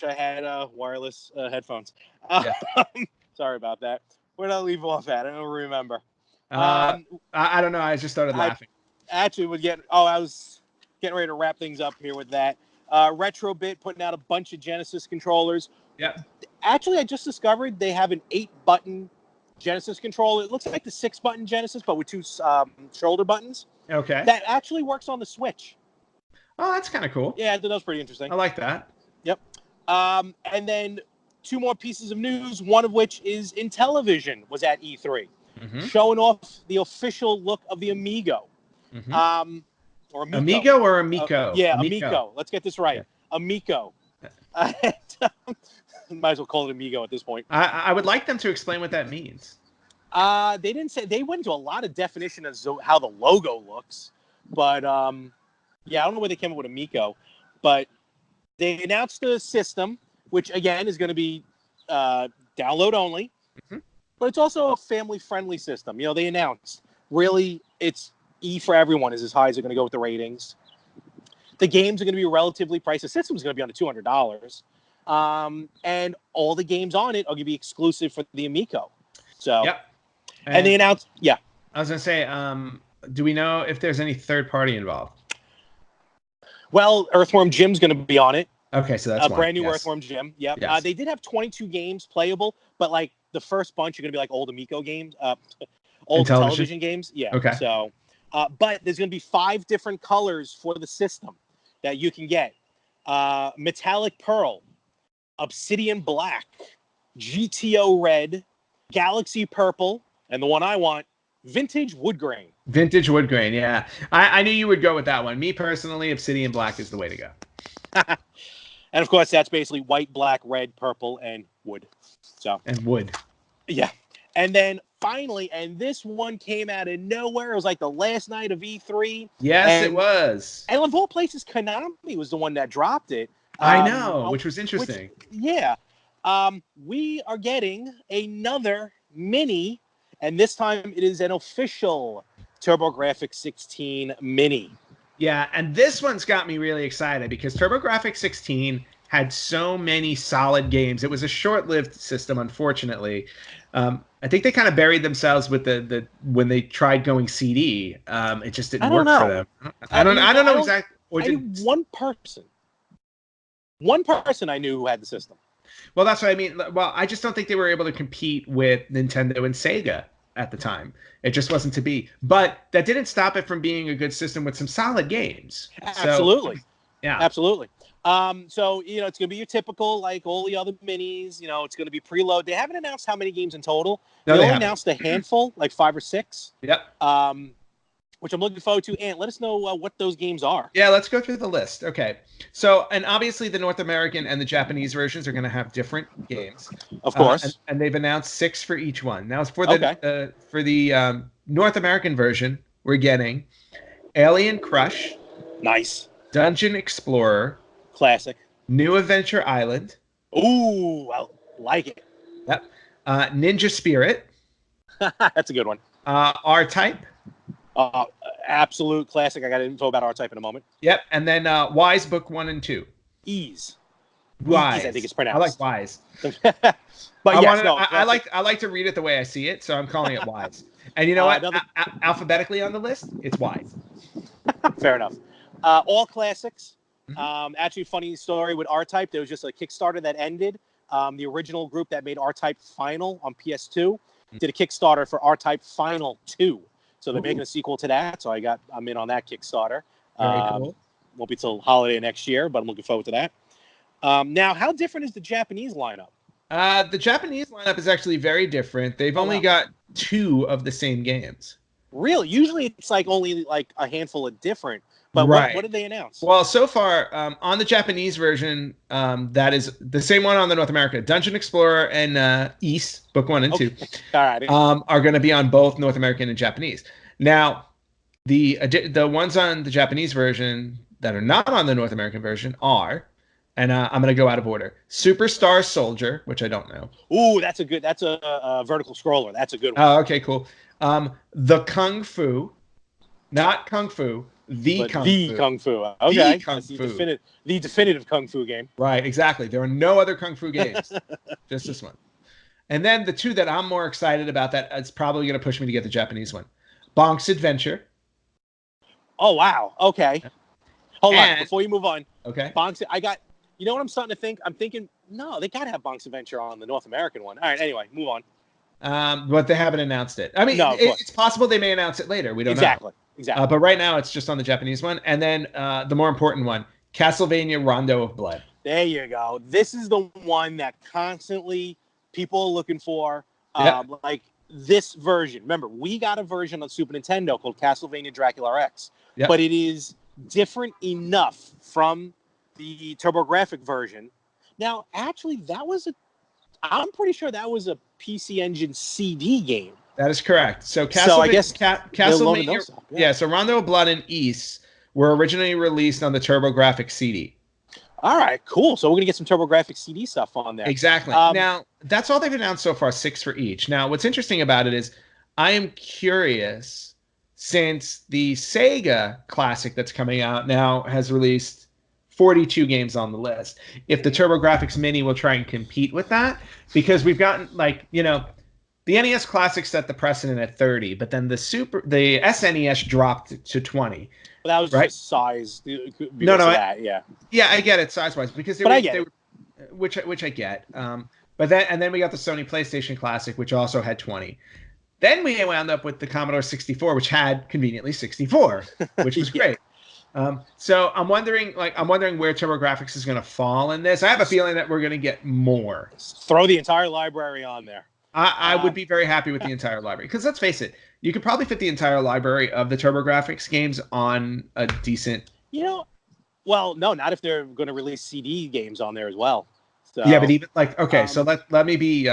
A: I had wireless headphones.
B: Yeah.
A: Sorry about that. Where did I leave off at? I don't remember.
B: I don't know. I just started laughing.
A: I was getting ready to wrap things up here with that. Retrobit putting out a bunch of Genesis controllers.
B: Yeah.
A: Actually, I just discovered they have an 8-button Genesis controller. It looks like the 6-button Genesis, but with 2 shoulder buttons.
B: Okay.
A: That actually works on the Switch.
B: Oh, that's kind of cool.
A: Yeah, that was pretty interesting.
B: I like that.
A: Yep. And then 2 more pieces of news, one of which is Intellivision was at E3, showing off the official look of the Amigo.
B: Mm-hmm.
A: Or Amico.
B: Amigo or Amico?
A: Amico. Let's get this right. Yeah. Amico. Might as well call it Amigo at this point.
B: I would like them to explain what that means.
A: They didn't say. They went into a lot of definition as to how the logo looks, but yeah, I don't know where they came up with Amico, but they announced the system, which again is going to be download only, but it's also a family-friendly system. You know, they announced really it's E for everyone is as high as they're going to go with the ratings. The games are going to be relatively priced. The system is going to be under $200. And all the games on it are going to be exclusive for the Amico. So,
B: yep.
A: And they announced, I
B: was going to say, do we know if there's any third party involved?
A: Well, Earthworm Jim's going to be on it.
B: Okay, so that's
A: a brand new Earthworm Jim. Yep. Yes. They did have 22 games playable, but like the first bunch are going to be like old Amico games, old television games. Yeah.
B: Okay.
A: So, but there's going to be 5 different colors for the system that you can get: metallic pearl, obsidian black, GTO red, galaxy purple, and the one I want, vintage wood grain.
B: Vintage wood grain, yeah. I knew you would go with that one. Me personally, obsidian black is the way to go.
A: And of course, that's basically white, black, red, purple, and wood.
B: And wood.
A: Yeah. And then finally, and this one came out of nowhere. It was like the last night of E3.
B: Yes, it was.
A: And of all places, Konami was the one that dropped it.
B: I know, which was interesting.
A: We are getting another mini, and this time it is an official TurboGrafx 16 mini.
B: Yeah, and this one's got me really excited because TurboGrafx 16 had so many solid games. It was a short-lived system, unfortunately. I think they kind of buried themselves with the when they tried going CD. It just didn't work for them. I don't know exactly.
A: I knew one person I knew who had the system.
B: Well, that's what I mean. Well, I just don't think they were able to compete with Nintendo and Sega at the time. It just wasn't to be. But that didn't stop it from being a good system with some solid games.
A: Absolutely.
B: So, yeah.
A: Absolutely. So, you know, it's going to be your typical, like all the other minis, you know, it's going to be preload. They haven't announced how many games in total.
B: No,
A: they only announced a handful, like 5 or 6.
B: Yep.
A: Which I'm looking forward to. Ant, let us know what those games are.
B: Yeah, let's go through the list. Okay. So, and obviously the North American and the Japanese versions are going to have different games.
A: Of course.
B: And they've announced 6 for each one. Now, for the North American version, we're getting Alien Crush.
A: Nice.
B: Dungeon Explorer.
A: Classic.
B: New Adventure Island.
A: Ooh, I like it.
B: Yep. Ninja Spirit.
A: That's a good one.
B: R-Type.
A: Absolute classic. I got info about R-Type in a moment.
B: Yep. And then Wise Book 1 and 2.
A: Ease.
B: Wise.
A: I think it's pronounced.
B: I like Wise.
A: But
B: I like to read it the way I see it, so I'm calling it Wise. And you know what? Alphabetically on the list, it's Wise.
A: Fair enough. All classics.
B: Mm-hmm.
A: Actually, funny story with R-Type. There was just a Kickstarter that ended. The original group that made R-Type Final on PS2 did a Kickstarter for R-Type Final 2. So they're making a sequel to that. So I'm in on that Kickstarter.
B: Very cool.
A: Won't be till holiday next year, but I'm looking forward to that. Now, how different is the Japanese lineup?
B: The Japanese lineup is actually very different. They've only got 2 of the same games.
A: Really? Usually it's like only like a handful of different. But
B: right.
A: What did they announce?
B: Well, so far on the Japanese version, that is the same one on the North America. Dungeon Explorer and East, Book 1 and 2,
A: all right,
B: are going to be on both North American and Japanese. Now, the ones on the Japanese version that are not on the North American version are, and I'm going to go out of order, Superstar Soldier, which I don't know.
A: Ooh, that's a vertical scroller. That's a good one.
B: Oh, okay, cool. The Kung Fu, not Kung Fu.
A: Kung Fu. Okay.
B: The Kung Fu.
A: The definitive Kung Fu game.
B: Right, exactly. There are no other Kung Fu games. Just this one. And then the 2 that I'm more excited about that it's probably going to push me to get the Japanese one. Bonk's Adventure.
A: Oh, wow. Okay. Hold on. Before you move on.
B: Okay.
A: Bonk's, you know what I'm starting to think? I'm thinking, no, they got to have Bonk's Adventure on the North American one. All right, anyway, move on.
B: But they haven't announced it. I mean, no, it's possible they may announce it later. We don't know. Exactly. But right now, it's just on the Japanese one. And then the more important one, Castlevania Rondo of Blood.
A: There you go. This is the one that constantly people are looking for. Like this version. Remember, we got a version on Super Nintendo called Castlevania Dracula X. Yep. But it is different enough from the TurboGrafx version. Now, actually, I'm pretty sure that was a PC Engine CD game.
B: That is correct. So Castlevania, so Rondo of Blood and East were originally released on the TurboGrafx CD.
A: All right, cool. So we're going to get some TurboGrafx CD stuff on there.
B: Exactly. Now, that's all they've announced so far, 6 for each. Now, what's interesting about it is I am curious, since the Sega Classic that's coming out now has released 42 games on the list, if the TurboGrafx Mini will try and compete with that, because we've gotten, the NES Classic set the precedent at 30, but then the SNES dropped to 20.
A: Well, that was just size.
B: Yeah, I get it size-wise because which I get. But then we got the Sony PlayStation Classic, which also had 20. Then we wound up with the Commodore 64, which had conveniently 64, which was great. So I'm wondering where TurboGrafx is going to fall in this. I have a feeling that we're going to get more.
A: Throw the entire library on there.
B: I would be very happy with the entire library because let's face it, you could probably fit the entire library of the TurboGrafx games on a decent.
A: Well, no, not if they're going to release CD games on there as well. So,
B: yeah, but even so let me be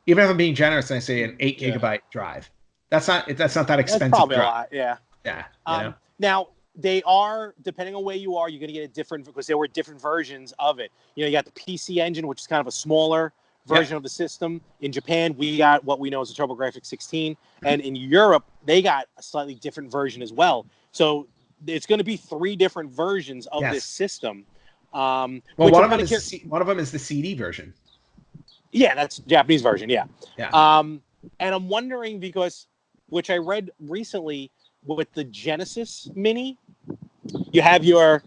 B: even if I'm being generous and I say an 8 gigabyte drive, that's not that expensive.
A: That's probably
B: drive.
A: A lot, yeah.
B: Yeah.
A: Now they are, depending on where you are, you're going to get a different because there were different versions of it. You got the PC Engine, which is kind of a smaller version of the system. In Japan, we got what we know as a TurboGrafx 16, and in Europe, they got a slightly different version as well. So it's going to be 3 different versions of this system.
B: One of them is the CD version.
A: Yeah, that's the Japanese version. Yeah.
B: And
A: I'm wondering because, which I read recently with the Genesis Mini, you have your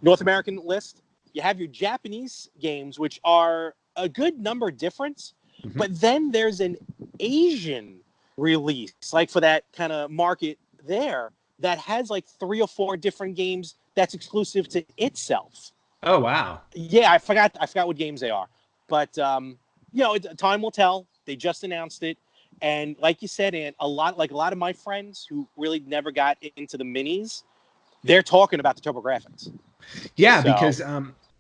A: North American list, you have your Japanese games, which are a good number difference, but then there's an Asian release, for that kind of market there, that has 3 or 4 different games that's exclusive to itself.
B: Oh wow!
A: Yeah, I forgot what games they are, but time will tell. They just announced it, and like you said, Ant, a lot of my friends who really never got into the minis, they're talking about the TurboGrafx.
B: Yeah, because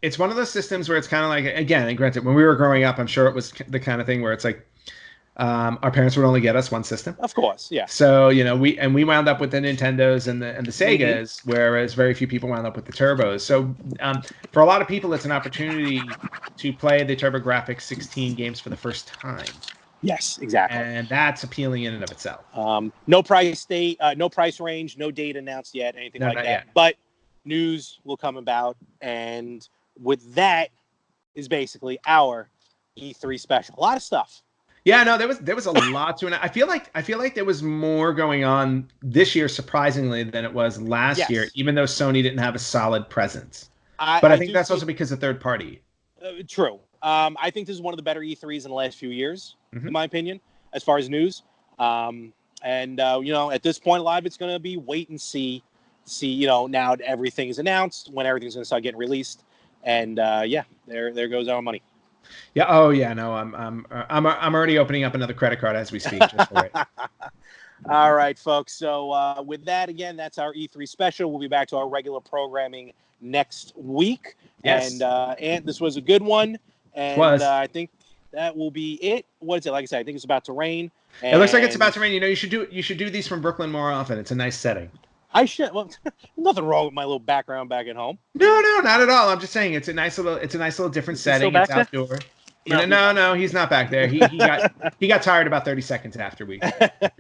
B: it's one of those systems where it's kind of again, and granted, when we were growing up, I'm sure it was the kind of thing where it's our parents would only get us one system.
A: Of course, yeah.
B: So, we wound up with the Nintendos and the Segas, whereas very few people wound up with the Turbos. So, for a lot of people, it's an opportunity to play the TurboGrafx 16 games for the first time.
A: Yes, exactly.
B: And that's appealing in and of itself.
A: No price range, no date announced yet, anything like that. Yet. But news will come about, and with that is basically our E3 special. A lot of stuff.
B: Yeah, no, there was a lot to it. I feel like there was more going on this year, surprisingly, than it was last year, even though Sony didn't have a solid presence. But I think that's also because of third party.
A: True. I think this is one of the better E3s in the last few years, in my opinion, as far as news. And at this point, live, it's going to be wait and see. Now everything is announced, when everything's going to start getting released, and there goes our money.
B: Yeah. Oh, yeah. No, I'm already opening up another credit card as we speak. Just for it.
A: All right, folks. So with that, again, that's our E3 special. We'll be back to our regular programming next week.
B: Yes.
A: And this was a good one. And I think that will be it. What is it? Like I said, I think it's about to rain.
B: It looks like it's about to rain. You should do these from Brooklyn more often. It's a nice setting.
A: I should. Well, nothing wrong with my little background back at home.
B: No, not at all. I'm just saying it's a nice little different setting. It's outdoor. No, he's not back there. He got tired about 30 seconds after we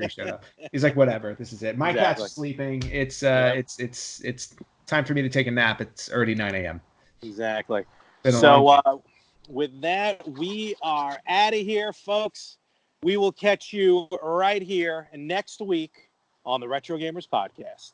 B: showed up. He's like, whatever, this is it. My cat's sleeping. It's time for me to take a nap. It's already 9 a.m.
A: Exactly. So with that, we are out of here, folks. We will catch you right here next week on the Retro Gamers Podcast.